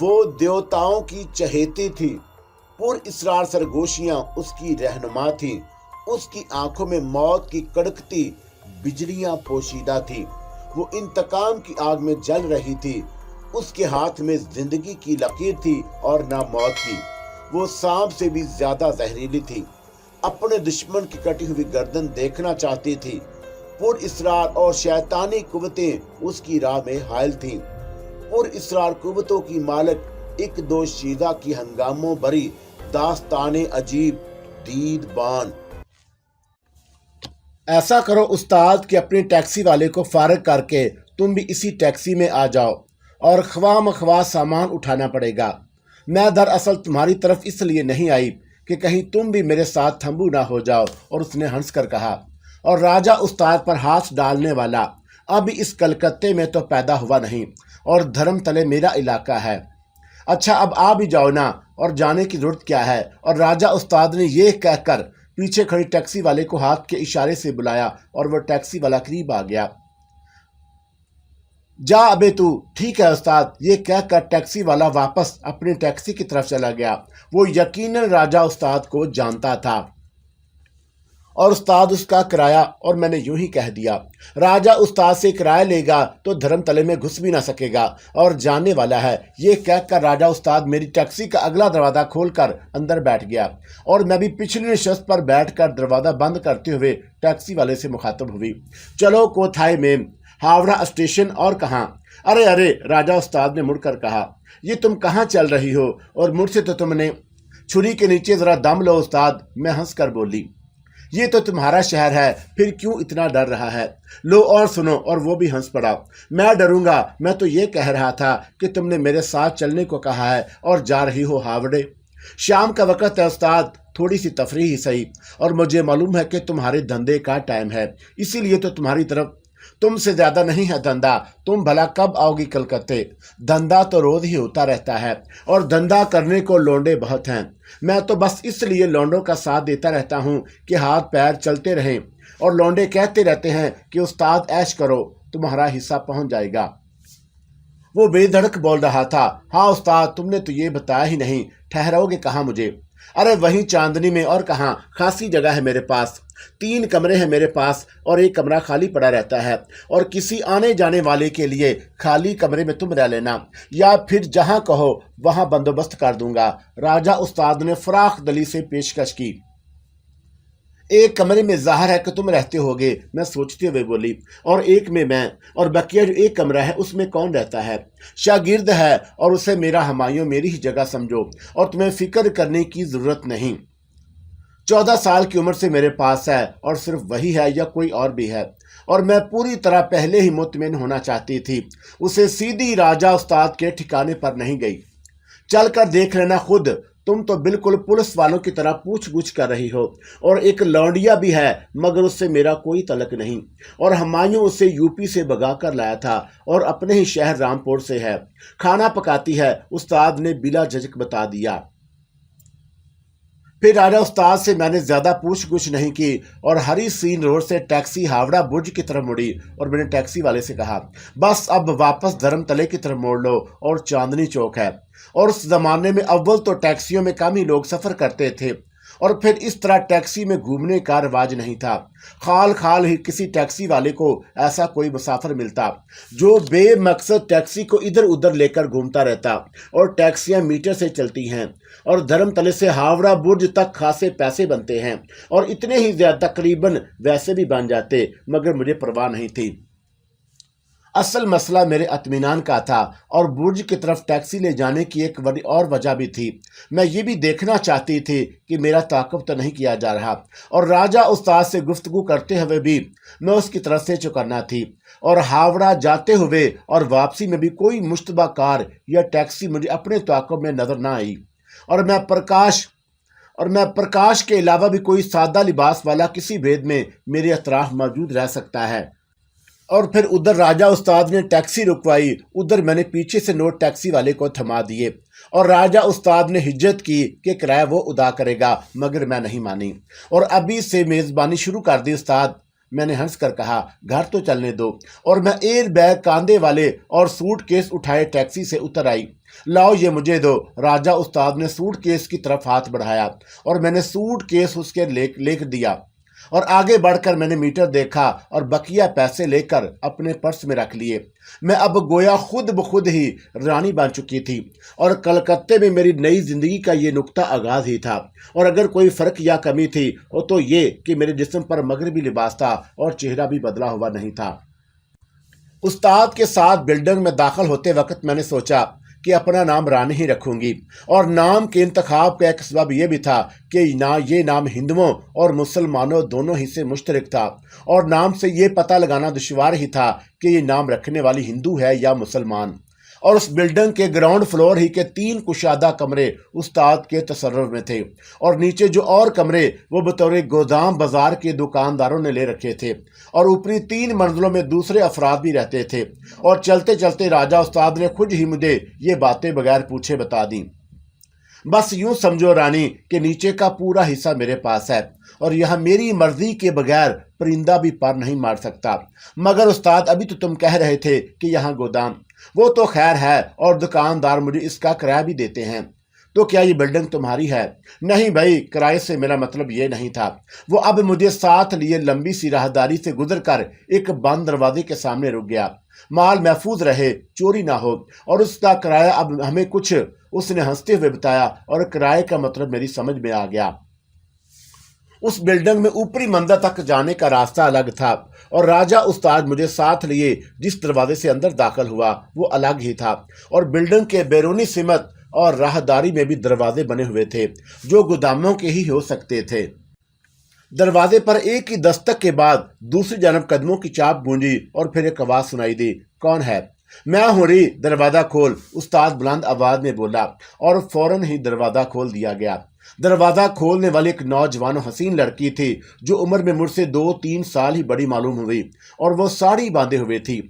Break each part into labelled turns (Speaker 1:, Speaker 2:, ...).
Speaker 1: وہ دیوتاؤں کی چہیتی تھی، پر اسرار سرگوشیاں اس کی رہنما تھیں، اس کی آنکھوں میں موت کی کڑکتی بجلیاں پوشیدہ تھی، وہ انتقام کی آگ میں جل رہی تھی، اس کے ہاتھ میں زندگی کی لکیر تھی اور نہ موت کی، وہ سانپ سے بھی زیادہ زہریلی تھی، اپنے دشمن کی کٹی ہوئی گردن دیکھنا چاہتی تھی، پر اسرار اور شیطانی قوتیں اس کی راہ میں حائل تھیں، پر اسرار قوتوں کی مالک ایک دو شیزہ کی ہنگاموں بری داستان عجیب دید بان۔ ایسا کرو استاد کہ اپنی ٹیکسی والے کو فارغ کر کے تم بھی اسی ٹیکسی میں آ جاؤ، اور خواہ مخواہ سامان اٹھانا پڑے گا۔ میں دراصل تمہاری طرف اس لیے نہیں آئی کہ کہیں تم بھی میرے ساتھ تھمبو نہ ہو جاؤ۔ اور اس نے ہنس کر کہا، اور راجہ استاد پر ہاتھ ڈالنے والا ابھی اس کلکتے میں تو پیدا ہوا نہیں، اور دھرم تلے میرا علاقہ ہے۔ اچھا اب آ بھی جاؤ نا، اور جانے کی ضرورت کیا ہے؟ اور راجہ استاد نے یہ کہہ کر پیچھے کھڑی ٹیکسی والے کو ہاتھ کے اشارے سے بلایا، اور وہ ٹیکسی والا قریب آ گیا۔ جا ابے تو، ٹھیک ہے استاد، یہ کہہ کر ٹیکسی والا واپس اپنی ٹیکسی کی طرف چلا گیا۔ وہ یقیناً راجہ استاد کو جانتا تھا، اور استاد اس کا کرایہ، اور میں نے یوں ہی کہہ دیا، راجہ استاد سے کرایہ لے گا تو دھرم تلے میں گھس بھی نہ سکے گا، اور جاننے والا ہے۔ یہ کہہ کر راجہ استاد میری ٹیکسی کا اگلا دروازہ کھول کر اندر بیٹھ گیا، اور میں بھی پچھلی نشست پر بیٹھ کر دروازہ بند کرتے ہوئے ٹیکسی والے سے مخاطب ہوئی، چلو کوتھائی میم، ہاوڑا اسٹیشن، اور کہاں؟ ارے ارے، راجہ استاد نے مڑ کر کہا، یہ تم کہاں چل رہی ہو؟ اور مجھ سے تو تم نے چھری کے نیچے ذرا دم لو استاد، میں ہنس کر بولی، یہ تو تمہارا شہر ہے، پھر کیوں اتنا ڈر رہا ہے؟ لو اور سنو۔ اور وہ بھی ہنس پڑا، میں ڈروں گا؟ میں تو یہ کہہ رہا تھا کہ تم نے میرے ساتھ چلنے کو کہا ہے اور جا رہی ہو ہاوڑے۔ شام کا وقت ہے استاد، تھوڑی سی تفریح ہی صحیح، اور مجھے معلوم ہے کہ تمہارے دھندے کا ٹائم ہے، اسی لیے تو تمہاری طرف تم سے زیادہ نہیں ہے دھندا۔ تم بھلا کب آؤ گی کلکتے؟ دھندا تو روز ہی ہوتا رہتا ہے، اور دھندا کرنے کو لونڈے بہت ہیں۔ میں تو بس اس لیے لونڈوں کا ساتھ دیتا رہتا ہوں کہ ہاتھ پیر چلتے رہیں، اور لونڈے کہتے رہتے ہیں کہ استاد عیش کرو، تمہارا حصہ پہنچ جائے گا۔ وہ بے دھڑک بول رہا تھا، ہاں استاد، تم نے تو یہ بتایا ہی نہیں، ٹھہراؤ گے کہاں مجھے؟ ارے وہیں چاندنی میں، اور کہاں؟ خاصی جگہ ہے میرے پاس، 3 کمرے ہیں میرے پاس، اور ایک کمرہ خالی پڑا رہتا ہے، اور کسی آنے جانے والے کے لیے خالی کمرے میں تم رہ لینا، یا پھر جہاں کہو وہاں بندوبست کر دوں گا۔ راجہ استاد نے فراخ دلی سے پیشکش کی۔ ایک کمرے میں ظاہر ہے کہ تم رہتے ہوگے، میں سوچتے ہوئے بولی، اور ایک میں، اور بقیہ جو ایک کمرہ ہے اس میں کون رہتا ہے؟ شاگرد ہے، اور اسے میرا ہمایوں میری ہی جگہ سمجھو، اور تمہیں فکر کرنے کی ضرورت نہیں۔ 14 سال کی عمر سے میرے پاس ہے، اور صرف وہی ہے یا کوئی اور بھی ہے؟ اور میں پوری طرح پہلے ہی مطمئن ہونا چاہتی تھی، اسے سیدھی راجہ استاد کے ٹھکانے پر نہیں گئی۔ چل کر دیکھ لینا خود، تم تو بالکل پولیس والوں کی طرح پوچھ گچھ کر رہی ہو، اور ایک لونڈیا بھی ہے، مگر اس سے میرا کوئی تعلق نہیں، اور ہمایوں اسے یو پی سے بگا کر لایا تھا، اور اپنے ہی شہر رامپور سے ہے، کھانا پکاتی ہے، استاد نے بلا جھجک بتا دیا۔ پھر راجہ استاد سے میں نے زیادہ پوچھ گچھ نہیں کی، اور ہری سین روڈ سے ٹیکسی ہاوڑا برج کی طرف مڑی، اور میں نے ٹیکسی والے سے کہا، بس اب واپس دھرم تلے کی طرف موڑ لو، اور چاندنی چوک ہے۔ اور اس زمانے میں اول تو ٹیکسیوں میں کم ہی لوگ سفر کرتے تھے، اور پھر اس طرح ٹیکسی میں گھومنے کا رواج نہیں تھا، خال خال ہی کسی ٹیکسی والے کو ایسا کوئی مسافر ملتا جو بے مقصد ٹیکسی کو ادھر ادھر لے کر گھومتا رہتا، اور ٹیکسیاں میٹر سے چلتی ہیں، اور دھرم تلے سے ہاوڑا برج تک خاصے پیسے بنتے ہیں، اور اتنے ہی زیادہ تقریباً ویسے بھی بن جاتے، مگر مجھے پرواہ نہیں تھی۔ اصل مسئلہ میرے اطمینان کا تھا، اور برج کی طرف ٹیکسی لے جانے کی ایک بڑی اور وجہ بھی تھی، میں یہ بھی دیکھنا چاہتی تھی کہ میرا تعاقب تو نہیں کیا جا رہا، اور راجہ استاد سے گفتگو کرتے ہوئے بھی میں اس کی طرف سے چوکنا تھی، اور ہاوڑا جاتے ہوئے اور واپسی میں بھی کوئی مشتبہ کار یا ٹیکسی مجھے اپنے تعاقب میں نظر نہ آئی، اور میں پرکاش کے علاوہ بھی کوئی سادہ لباس والا کسی بھید میں میرے اطراف موجود رہ سکتا ہے۔ اور پھر ادھر راجہ استاد نے ٹیکسی رکوائی، ادھر میں نے پیچھے سے نوٹ ٹیکسی والے کو تھما دیے، اور راجہ استاد نے ہجت کی کہ کرایہ وہ ادا کرے گا، مگر میں نہیں مانی، اور ابھی سے میزبانی شروع کر دی استاد، میں نے ہنس کر کہا گھر تو چلنے دو، اور میں ایئر بیگ کاندھے والے اور سوٹ کیس اٹھائے ٹیکسی سے اتر آئی۔ لاؤ یہ مجھے دو۔ راجہ استاد نے سوٹ کیس کی طرف ہاتھ بڑھایا اور میں نے سوٹ کیس اس کے لے دیا، اور آگے بڑھ کر میں نے میٹر دیکھا اور بقیہ پیسے لے کر اپنے پرس میں رکھ لیے۔ میں اب گویا خود بخود ہی رانی بن چکی تھی، اور کلکتے میں میری نئی زندگی کا یہ نقطہ آغاز ہی تھا۔ اور اگر کوئی فرق یا کمی تھی وہ تو یہ کہ میرے جسم پر مغربی لباس تھا اور چہرہ بھی بدلا ہوا نہیں تھا۔ استاد کے ساتھ بلڈنگ میں داخل ہوتے وقت میں نے سوچا کہ اپنا نام رانی ہی رکھوں گی، اور نام کے انتخاب کا ایک سبب یہ بھی تھا کہ یہ نام ہندوؤں اور مسلمانوں دونوں ہی سے مشترک تھا، اور نام سے یہ پتہ لگانا دشوار ہی تھا کہ یہ نام رکھنے والی ہندو ہے یا مسلمان۔ اور اس بلڈنگ کے گراؤنڈ فلور ہی کے 3 کشادہ کمرے استاد کے تصرف میں تھے، اور نیچے جو اور کمرے وہ بطور گودام بازار کے دکانداروں نے لے رکھے تھے، اور اوپری 3 منزلوں میں دوسرے افراد بھی رہتے تھے۔ اور چلتے چلتے راجہ استاد نے خود ہی مجھے یہ باتیں بغیر پوچھے بتا دیں۔ بس یوں سمجھو رانی کہ نیچے کا پورا حصہ میرے پاس ہے، اور یہاں میری مرضی کے بغیر پرندہ بھی پر نہیں مار سکتا۔ مگر استاد ابھی تو تم کہہ رہے تھے کہ یہاں گودام، وہ تو خیر ہے، اور دکاندار مجھے اس کا کرایہ بھی دیتے ہیں، تو کیا یہ بلڈنگ تمہاری ہے؟ نہیں بھائی، کرائے سے میرا مطلب یہ نہیں تھا۔ وہ اب مجھے ساتھ لیے لمبی سی راہداری سے گزر کر ایک بند دروازے کے سامنے رک گیا۔ مال محفوظ رہے، چوری نہ ہو، اور اس کا کرایہ اب ہمیں کچھ، اس نے ہنستے ہوئے بتایا، اور کرائے کا مطلب میری سمجھ میں آ گیا۔ اس بلڈنگ میں اوپری منزل تک جانے کا راستہ الگ تھا، اور راجہ استاد مجھے ساتھ لیے جس دروازے سے اندر داخل ہوا وہ الگ ہی تھا، اور بلڈنگ کے بیرونی سمت اور راہداری میں بھی دروازے بنے ہوئے تھے جو گوداموں کے ہی ہو سکتے تھے۔ دروازے پر ایک ہی دستک کے بعد دوسری جانب قدموں کی چاپ گونجی، اور پھر ایک آواز سنائی دی، کون ہے؟ میں ہوں ری، دروازہ کھول، استاد بلند آواز میں بولا، اور فوراً ہی دروازہ کھول دیا گیا۔ دروازہ کھولنے والی ایک نوجوان و حسین لڑکی تھی جو عمر میں مجھ سے 2-3 سال ہی بڑی معلوم ہوئی، اور وہ ساڑی باندھے ہوئے تھی۔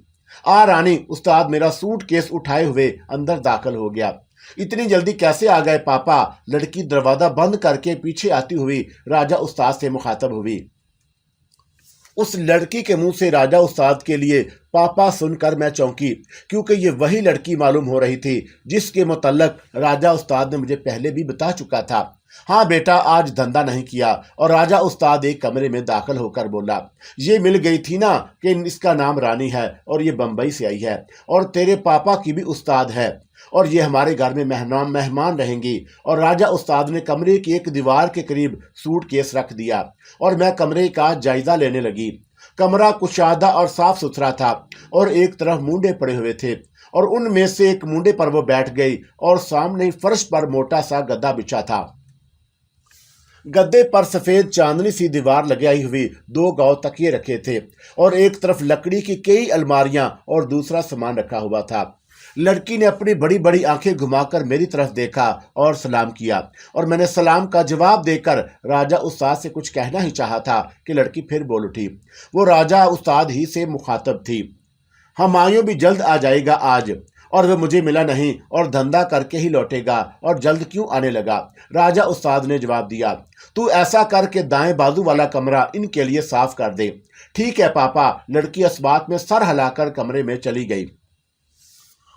Speaker 1: آ رانی، استاد میرا سوٹ کیس اٹھائے ہوئے اندر داخل ہو گیا۔ اتنی جلدی کیسے آ گئے پاپا؟ لڑکی دروازہ بند کر کے پیچھے آتی ہوئی راجہ استاد سے مخاطب ہوئی۔ اس لڑکی کے منہ سے راجہ استاد کے لیے پاپا سن کر میں چونکی، کیونکہ یہ وہی لڑکی معلوم ہو رہی تھی جس کے متعلق راجہ استاد نے مجھے پہلے بھی بتا چکا تھا۔ ہاں بیٹا، آج دھندا نہیں کیا۔ اور راجہ استاد ایک کمرے میں داخل ہو کر بولا، یہ مل گئی تھی نا کہ اس کا نام رانی ہے، اور یہ بمبئی سے آئی ہے، اور تیرے پاپا کی بھی استاد ہے، اور یہ ہمارے گھر میں مہمان رہیں گی۔ اور راجہ استاد نے کمرے کی ایک دیوار کے قریب سوٹ کیس رکھ دیا، اور میں کمرے کا جائزہ لینے لگی۔ کمرہ کشادہ اور صاف ستھرا تھا، اور ایک طرف مونڈے پڑے ہوئے تھے، اور ان میں سے ایک مونڈے پر وہ بیٹھ گئی، اور سامنے فرش پر موٹا سا گدا بچھا تھا۔ گدے پر سفید چاندنی سی دیوار لگائی ہوئی 2 گاؤ تکیے رکھے تھے، اور ایک طرف لکڑی کی کئی الماریاں اور دوسرا سامان رکھا ہوا تھا۔ لڑکی نے اپنی بڑی بڑی آنکھیں گھما کر میری طرف دیکھا اور سلام کیا، اور میں نے سلام کا جواب دے کر راجہ استاد سے کچھ کہنا ہی چاہا تھا کہ لڑکی پھر بول اٹھی۔ وہ راجہ استاد ہی سے مخاطب تھی، ہمایوں بھی جلد آ جائے گا آج، اور وہ مجھے ملا نہیں، اور دھندا کر کے ہی لوٹے گا، اور جلد کیوں آنے لگا؟ راجہ استاد نے جواب دیا، تو ایسا کر کے دائیں بازو والا کمرہ ان کے لیے صاف کر دے۔ ٹھیک ہے پاپا۔ لڑکی اس بات میں سر ہلا کر کمرے میں چلی گئی۔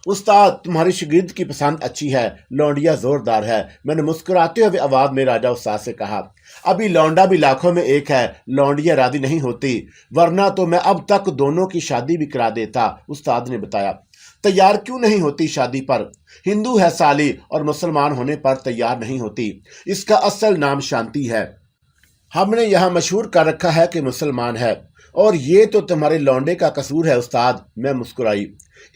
Speaker 1: استاد، تمہاری شاگرد کی پسند اچھی ہے، لونڈیا زوردار ہے، میں نے مسکراتے ہوئے آواز میں راجہ استاد سے کہا۔ ابھی لونڈا بھی لاکھوں میں ایک ہے، لونڈیا راضی نہیں ہوتی، ورنہ تو میں اب تک دونوں کی شادی بھی کرا دیتا، استاد نے بتایا۔ تیار کیوں نہیں ہوتی شادی پر؟ ہندو ہے سالی، اور مسلمان ہونے پر تیار نہیں ہوتی۔ اس کا اصل نام شانتی ہے، ہم نے یہاں مشہور کر رکھا ہے کہ مسلمان ہے۔ اور یہ تو تمہارے لونڈے کا قصور ہے استاد، میں مسکرائی۔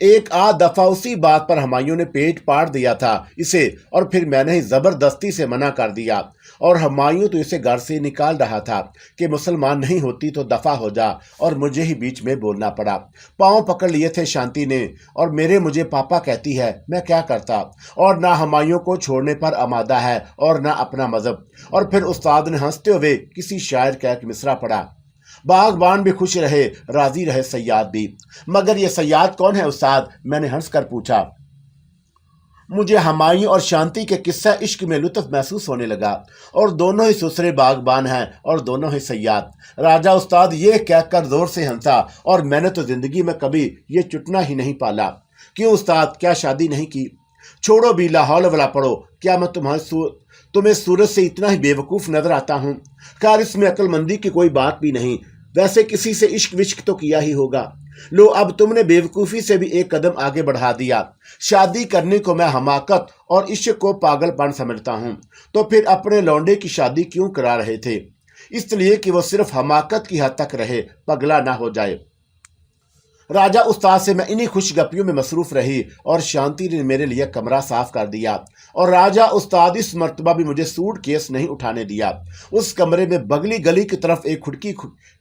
Speaker 1: ایک آدھ دفعہ اسی بات پر ہمایوں نے پیٹ پاڑ دیا تھا اسے، اور پھر میں نے زبردستی سے منع کر دیا، اور ہمایوں تو اسے گھر سے نکال رہا تھا کہ مسلمان نہیں ہوتی تو دفع ہو جا، اور مجھے ہی بیچ میں بولنا پڑا۔ پاؤں پکڑ لیے تھے شانتی نے، اور مجھے پاپا کہتی ہے، میں کیا کرتا؟ اور نہ ہمایوں کو چھوڑنے پر آمادہ ہے، اور نہ اپنا مذہب۔ اور پھر استاد نے ہنستے ہوئے کسی شاعر کا ایک مصرع پڑھا، باغبان بھی خوش رہے، راضی رہے صیاد بھی۔ مگر یہ صیاد کون ہے استاد؟ میں نے ہنس کر پوچھا۔ मुझे हमायूं और शांति के किस्सा इश्क में लुत्फ महसूस होने लगा और दोनों ही ससुरे बागबान हैं और दोनों ही सयाद। राजा उस्ताद ये कहकर जोर से हंसा और मैंने तो जिंदगी में कभी ये चुटना ही नहीं पाला। क्यों उस्ताद, क्या शादी नहीं की? छोड़ो भी, लाहौल वाला पढ़ो। क्या मैं तुम्हें सूरत से इतना ही बेवकूफ़ नजर आता हूँ? कार इसमें अक्लमंदी की कोई बात भी नहीं। वैसे किसी से इश्क विश्क तो किया ही होगा। लो, अब तुमने बेवकूफ़ी से भी एक कदम आगे बढ़ा दिया। शादी करने को मैं हमाकत और इश्क को पागलपन समझता हूँ, तो फिर अपने लौंडे की शादी क्यों करा रहे थे? इसलिए कि वो सिर्फ हमाकत की हद तक रहे, पगला ना हो जाए। राजा उस्ताद से मैं इन्हीं खुशगपियों में मसरूफ रही और शांति ने मेरे लिए कमरा साफ कर दिया और राजा उस्ताद इस मर्तबा भी मुझे सूट केस नहीं उठाने दिया। उस कमरे में बगली गली की तरफ एक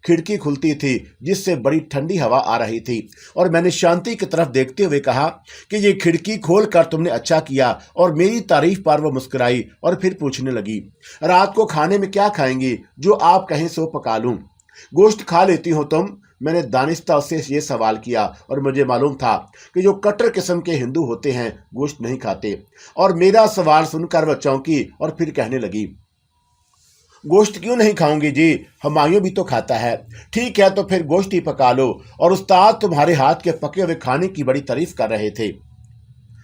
Speaker 1: खिड़की खुलती थी जिससे बड़ी ठंडी हवा आ रही थी और मैंने शांति की तरफ देखते हुए कहा कि ये खिड़की खोल कर तुमने अच्छा किया। और मेरी तारीफ पर वो मुस्कुराई और फिर पूछने लगी, रात को खाने में क्या खाएंगी? जो आप कहें सो पका लूं। गोश्त खा लेती हो तुम? मैंने दानिस्ता उससे ये सवाल किया और मुझे मालूम था कि जो कट्टर किस्म के हिंदू होते हैं गोश्त नहीं खाते। और मेरा सवाल सुनकर वह चौंकी और फिर कहने लगी, गोश्त क्यों नहीं खाऊंगी जी, हमायूं भी तो खाता है। ठीक है, तो फिर गोश्त ही पका लो। और उस्ताद तुम्हारे हाथ के पके हुए खाने की बड़ी तारीफ कर रहे थे।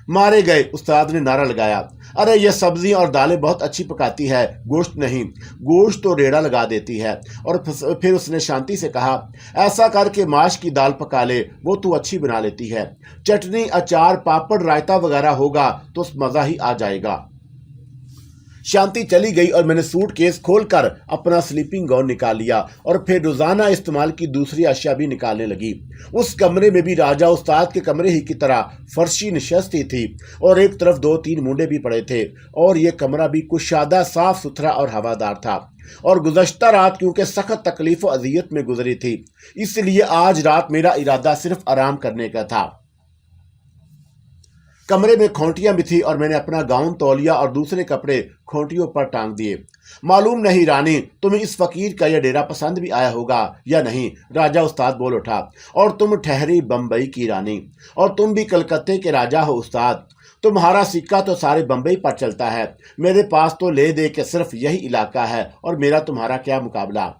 Speaker 1: मारे गए, उस्ताद ने नारा लगाया। अरे ये सब्जी और दालें बहुत अच्छी पकाती है, गोश्त नहीं। गोश्त तो रेड़ा लगा देती है। और फिर उसने शांति से कहा, ऐसा करके माश की दाल पका ले, वो तू अच्छी बना लेती है। चटनी, अचार, पापड़, रायता वगैरह होगा तो मज़ा ही आ जाएगा। शांति चली गई और मैंने सूट केस खोलकर अपना स्लीपिंग गाउन निकाल लिया और फिर रोजाना इस्तेमाल की दूसरी अशिया भी निकालने लगी। उस कमरे में भी राजा उस्ताद के कमरे ही की तरह फर्शी नशस्ती थी और एक तरफ 2-3 मुंडे भी पड़े थे और ये कमरा भी कुशादा, साफ सुथरा और हवादार था। और गुज़श्ता रात क्योंकि सख्त तकलीफ और अजियत में गुजरी थी, इसलिए आज रात मेरा इरादा सिर्फ आराम करने का था। कमरे में खोंटियां भी थी और मैंने अपना गाउन, तौलिया और दूसरे कपड़े खोंटियों पर टांग दिए। मालूम नहीं रानी, तुम्हें इस फकीर का यह डेरा पसंद भी आया होगा या नहीं, राजा उस्ताद बोल उठा। और तुम ठहरी बम्बई की रानी और तुम भी कलकत्ते के राजा हो उस्ताद। तुम्हारा सिक्का तो सारे बम्बई पर चलता है। मेरे पास तो ले दे के सिर्फ यही इलाका है और मेरा तुम्हारा क्या मुकाबला।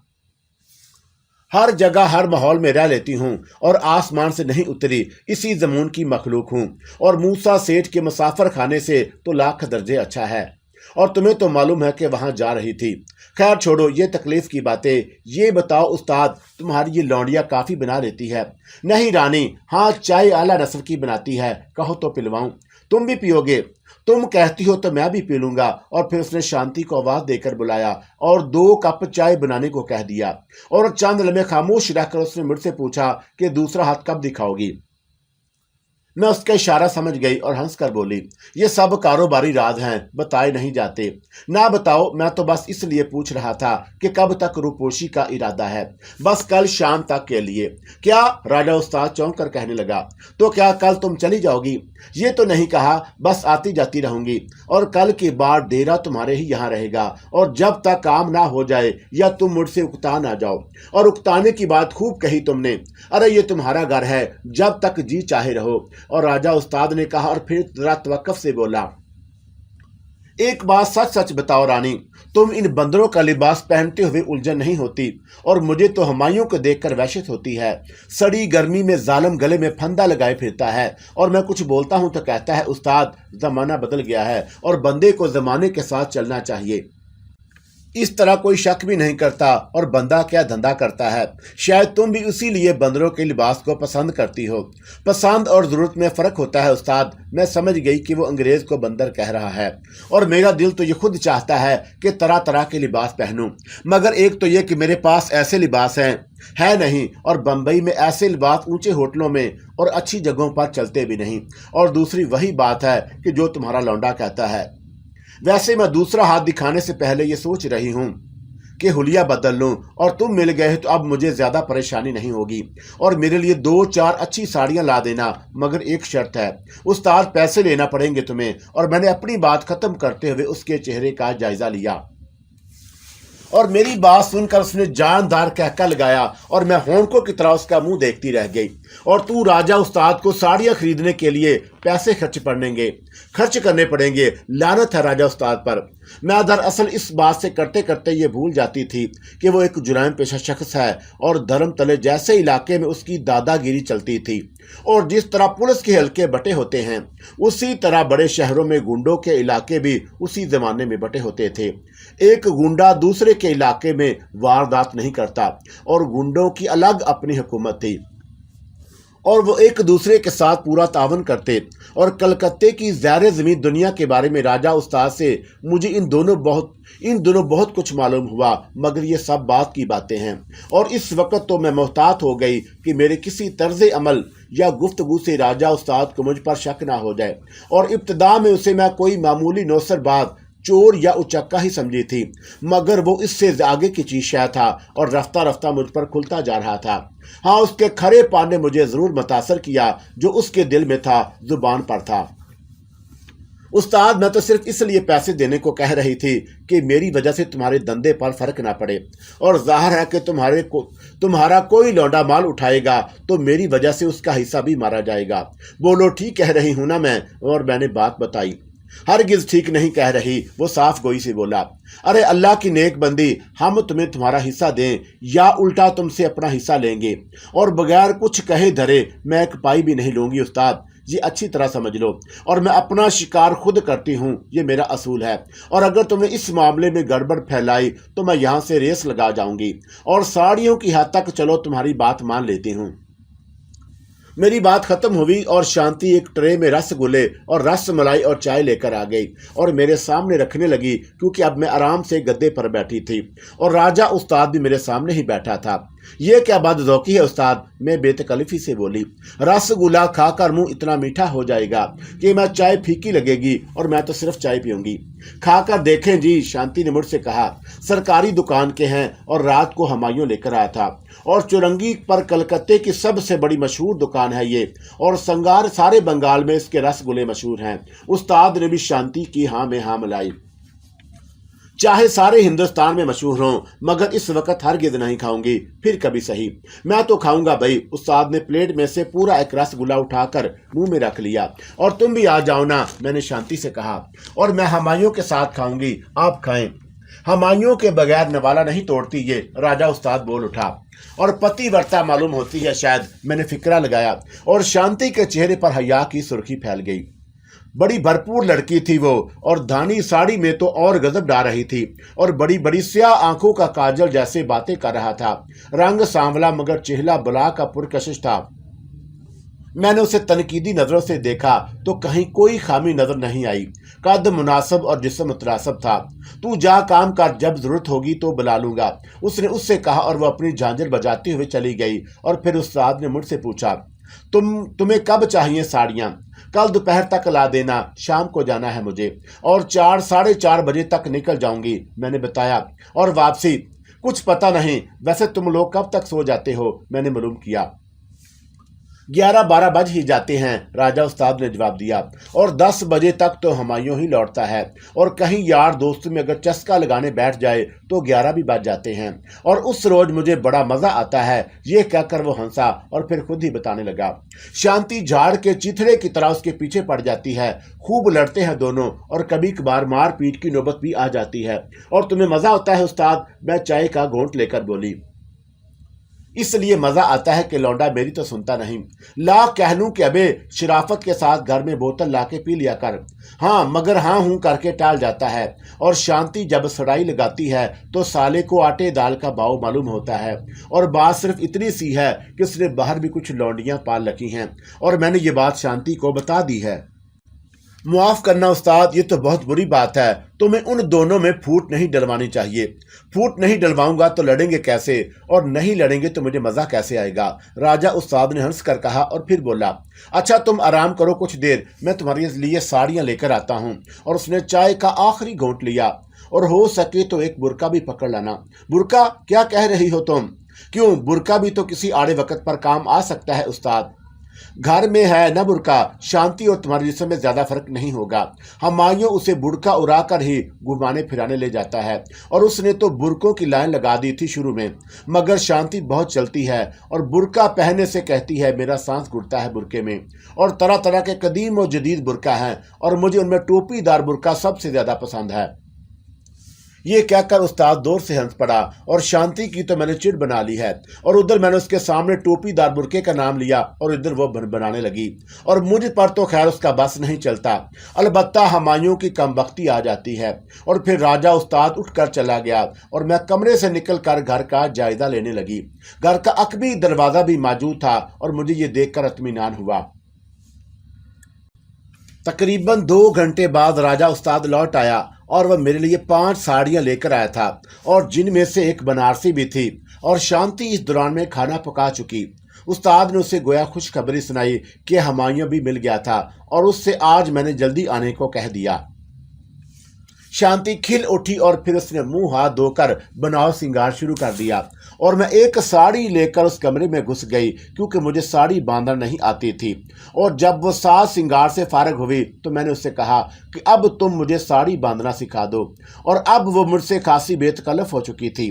Speaker 1: हर जगह हर माहौल में रह लेती हूँ और आसमान से नहीं उतरी, इसी ज़मीन की मखलूक हूँ। और मूसा सेठ के मुसाफर खाने से तो लाख दर्जे अच्छा है। और तुम्हें तो मालूम है कि वहाँ जा रही थी। खैर छोड़ो ये तकलीफ की बातें। ये बताओ उस्ताद, तुम्हारी ये लौंडिया काफ़ी बना लेती है? नहीं रानी, हाँ चाय आला नस्ल की बनाती है, कहो तो पिलवाऊं। तुम भी पियोगे? तुम कहती हो तो मैं भी पी लूंगा। और फिर उसने शांति को आवाज देकर बुलाया और 2 कप चाय बनाने को कह दिया। और चंद लम्हे खामोश रहकर उसने मुझसे पूछा कि दूसरा हाथ कब दिखाओगी। मैं उसका इशारा समझ गई और हंसकर बोली, ये सब कारोबारी राज हैं, बताए नहीं जाते। ना बताओ, मैं तो बस इसलिए पूछ रहा था कि कब तक रूपोशी का इरादा है? बस कल शाम तक के लिए। क्या? राजा उस्ताद चौंक कर कहने लगा, तो क्या कल तुम चली जाओगी? ये तो नहीं कहा, बस आती जाती रहूंगी और कल के बाद डेरा तुम्हारे ही यहाँ रहेगा और जब तक काम ना हो जाए या तुम मुझसे उकता ना जाओ। और उकताने की बात खूब कही तुमने। अरे ये तुम्हारा घर है, जब तक जी चाहे रहो। और राजा उस्ताद ने कहा और फिर जरा तवक्कुफ से बोला, एक बात सच सच बताओ रानी, तुम इन बंदरों का लिबास पहनते हुए उलझन नहीं होती? और मुझे तो हमायूं को देखकर वहशत होती है। सड़ी गर्मी में जालिम गले में फंदा लगाए फिरता है और मैं कुछ बोलता हूं तो कहता है उस्ताद जमाना बदल गया है और बंदे को जमाने के साथ चलना चाहिए। इस तरह कोई शक भी नहीं करता और बंदा क्या धंधा करता है। शायद तुम भी इसीलिए बंदरों के लिबास को पसंद करती हो। पसंद और ज़रूरत में फ़र्क होता है उस्ताद। मैं समझ गई कि वो अंग्रेज़ को बंदर कह रहा है और मेरा दिल तो ये खुद चाहता है कि तरह तरह के लिबास पहनूं, मगर एक तो ये कि मेरे पास ऐसे लिबास है नहीं और बम्बई में ऐसे लिबास ऊंचे होटलों में और अच्छी जगहों पर चलते भी नहीं। और दूसरी वही बात है कि जो तुम्हारा लौंडा कहता है। वैसे मैं दूसरा हाथ दिखाने से पहले ये सोच रही हूँ कि हुलिया बदल लूँ और तुम मिल गए तो अब मुझे ज़्यादा परेशानी नहीं होगी। और मेरे लिए 2-4 अच्छी साड़ियाँ ला देना, मगर एक शर्त है उस्ताद, पैसे लेना पड़ेंगे तुम्हें। और मैंने अपनी बात ख़त्म करते हुए उसके चेहरे का जायज़ा लिया और मेरी बात सुनकर उसने जानदार कहका लगाया और मैं होंकों की तरह उसका मुंह देखती रह गई। और तू राजा उस्ताद को साड़ियाँ खरीदने के लिए पैसे खर्च करने पड़ेंगे। लानत है राजा उस्ताद पर। मैं दरअसल इस बात से करते करते ये भूल जाती थी कि वो एक जुराइम पेशा शख्स है और धर्म तले जैसे इलाके में उसकी दादागिरी चलती थी, और जिस तरह पुलिस के हल्के बटे होते हैं उसी तरह बड़े शहरों में गुंडों के इलाके भी उसी जमाने में बटे होते थे। एक गुंडा दूसरे के इलाके में वारदात नहीं करता, और गुंडों की अलग अपनी हुकूमत थी और वो एक दूसरे के साथ पूरा तावन करते। और कलकत्ते की ज़ाहिर ज़मीन दुनिया के बारे में राजा उस्ताद से मुझे इन दोनों बहुत कुछ मालूम हुआ, मगर ये सब बात की बातें हैं। और इस वक्त तो मैं मोहतात हो गई कि मेरे किसी तर्ज अमल या गुफ्तगू से राजा उस्ताद को मुझ पर शक ना हो जाए। और इब्तदा में उसे मैं कोई मामूली नौसरबाज, चोर या उचक्का ही समझी थी, मगर वो इससे आगे की चीज शायद था और रफ्ता रफ्ता मुझ पर खुलता जा रहा था। हाँ, उसके खरे पान ने मुझे जरूर मुतासर किया, जो उसके दिल में था जुबान पर था। उस्ताद, मैं तो सिर्फ इसलिए पैसे देने को कह रही थी कि मेरी वजह से तुम्हारे धंधे पर फर्क ना पड़े, और जाहिर है कि तुम्हारा कोई लौंडा माल उठाएगा तो मेरी वजह से उसका हिस्सा भी मारा जाएगा। बोलो, ठीक कह रही हूं ना मैं? और मैंने बात बताई। हरगिज ठीक नहीं कह रही, वो साफ गोई से बोला। अरे अल्लाह की नेक बंदी, हम तुम्हें तुम्हारा हिस्सा दें या उल्टा तुमसे अपना हिस्सा लेंगे, और बगैर कुछ कहे धरे मैं एक पाई भी नहीं लूंगी। उस्ताद, ये अच्छी तरह समझ लो, और मैं अपना शिकार खुद करती हूँ, ये मेरा असूल है। और अगर तुमने इस मामले में गड़बड़ फैलाई तो मैं यहाँ से रेस लगा जाऊंगी, और साड़ियों की हद तक चलो तुम्हारी बात मान लेती हूँ। मेरी बात खत्म हुई और शांति एक ट्रे में रसगुल्ले और रस मलाई और चाय लेकर आ गई और मेरे सामने रखने लगी, क्योंकि अब मैं आराम से गद्दे पर बैठी थी और राजा उस्ताद भी मेरे सामने ही बैठा था। ये क्या बदज़ौकी है उस्ताद? मैं बेतकल्लुफ़ी से बोली। रसगुल्ला खाकर मुंह इतना मीठा हो जाएगा कि मैं चाय फीकी लगेगी और मैं तो सिर्फ चाय पीऊंगी। खाकर देखें जी, शांति ने मुझसे कहा। सरकारी दुकान के हैं और रात को हुमायूं लेकर आया था, और चुरंगी पर कलकत्ते की सबसे बड़ी मशहूर दुकान है ये, और संगार सारे बंगाल में इसके रसगुल्ले मशहूर हैं। उस्ताद ने भी शांति की हाँ में हाँ मिलाई। चाहे सारे हिंदुस्तान में मशहूर हों, मगर इस वक्त हरगिज़ नहीं खाऊंगी, फिर कभी सही। मैं तो खाऊंगा भाई। उस्ताद ने प्लेट में से पूरा एक रसगुल्ला उठाकर मुंह में रख लिया। और तुम भी आ जाओ ना, मैंने शांति से कहा, और मैं हुमायूं के साथ खाऊंगी, आप खाएं। हुमायूं के बगैर नवाला नहीं तोड़ती ये, राजा उस्ताद बोल उठा। और पतिव्रता मालूम होती है शायद, मैंने फिक्रा लगाया, और शांति के चेहरे पर हया की सुर्खी फैल गई। बड़ी भरपूर लड़की थी वो, और धानी साड़ी में तो और गजब डा रही थी, और बड़ी बड़ी स्याह आंखों का काजल जैसे बातें कर रहा था। रंग सांवला मगर चेहरा बला का पुरकशिश था। मैंने उसे तनकीदी नजरों से देखा तो कहीं कोई खामी नजर नहीं आई। कद मुनासब और जिस्म मुतनासब था। तू जा काम कर, जब जरूरत होगी तो बुला लूंगा, उसने उससे कहा, और वह अपनी झांझर बजाती हुई चली गई। और फिर उस्ताद ने मुझसे पूछा, तुम्हें कब चाहिए साड़ियाँ? कल दोपहर तक ला देना, शाम को जाना है मुझे, और 4 साढ़े 4 बजे तक निकल जाऊंगी, मैंने बताया। और वापसी कुछ पता नहीं। वैसे तुम लोग कब तक सो जाते हो? मैंने मालूम किया। 11-12 बज ही जाते हैं, राजा उस्ताद ने जवाब दिया, और 10 बजे तक तो हुमायूं ही लौटता है, और कहीं यार दोस्त में अगर चस्का लगाने बैठ जाए तो 11 भी बज जाते हैं, और उस रोज मुझे बड़ा मजा आता है। ये कहकर वो हंसा और फिर खुद ही बताने लगा। शांति झाड़ के चिथड़े की तरह उसके पीछे पड़ जाती है। खूब लड़ते हैं दोनों, और कभी कभार मार पीट की नौबत भी आ जाती है। और तुम्हें मजा होता है उस्ताद? मैं चाय का घोंट लेकर बोली। इसलिए मजा आता है कि लौंडा मेरी तो सुनता नहीं। ला कह लूं कि अबे शराफत के साथ घर में बोतल लाके पी लिया कर। हाँ, मगर हाँ हूं करके टाल जाता है। और शांति जब सड़ाई लगाती है तो साले को आटे दाल का भाव मालूम होता है। और बात सिर्फ इतनी सी है कि उसने बाहर भी कुछ लौंडियां पाल रखी हैं, और मैंने ये बात शांति को बता दी है। मुआफ करना उस्ताद, ये तो बहुत बुरी बात है। तुम्हें उन दोनों में फूट नहीं डलवानी चाहिए। फूट नहीं डलवाऊंगा तो लड़ेंगे कैसे, और नहीं लड़ेंगे तो मुझे मजा कैसे आएगा? राजा उस्ताद ने हंस कर कहा, और फिर बोला, अच्छा तुम आराम करो कुछ देर, मैं तुम्हारे लिए साड़ियां लेकर आता हूँ। और उसने चाय का आखिरी घोंट लिया। और हो सके तो एक बुरका भी पकड़ लाना। बुरका? क्या कह रही हो तुम? क्यों, बुरका भी तो किसी आड़े वक्त पर काम आ सकता है उस्ताद। घर में है न बुरका, शांति और तुम्हारे जिस्म में ज्यादा फर्क नहीं होगा। हुमायूं उसे बुरका उड़ा कर ही घुमाने फिराने ले जाता है, और उसने तो बुरकों की लाइन लगा दी थी शुरू में, मगर शांति बहुत चलती है और बुरका पहनने से कहती है मेरा सांस घुटता है बुरके में, और तरह तरह के कदीम और जदीद बुरका हैं, और मुझे उनमें टोपीदार बुरका सबसे ज्यादा पसंद है। ये कहकर उस्ताद दूर से हंस पड़ा, और शांति की तो मैंने चिढ़ बना ली है, और उधर मैंने उसके सामने टोपीदार बुरके का नाम लिया और इधर वो बनाने लगी, और मुझ पर तो खैर उसका बस नहीं चलता। अलबत्ता हुमायूं की कमबख्ती आ जाती है, और फिर राजा उस्ताद उठकर चला गया, और मैं कमरे से निकलकर घर का जायजा लेने लगी। घर का अकबी दरवाजा भी मौजूद था, और मुझे ये देखकर इत्मीनान हुआ। तकरीबन 2 घंटे बाद राजा उस्ताद लौट आया, और वह मेरे लिए 5 साड़ियां लेकर आया था, और जिनमें से एक बनारसी भी थी, और शांति इस दौरान में खाना पका चुकी। उस्ताद ने उसे गोया खुशखबरी सुनाई कि हुमायूं भी मिल गया था, और उससे आज मैंने जल्दी आने को कह दिया। शांति खिल उठी, और फिर उसने मुंह हाथ धोकर बनाव सिंगार शुरू कर दिया, और मैं एक साड़ी लेकर उस कमरे में घुस गई, क्योंकि मुझे साड़ी बांधना नहीं आती थी। और जब वो साज सिंगार से फारग हुई तो मैंने उससे कहा कि अब तुम मुझे साड़ी बांधना सिखा दो, और अब वो मुझसे खासी बेतकल्लफ हो चुकी थी।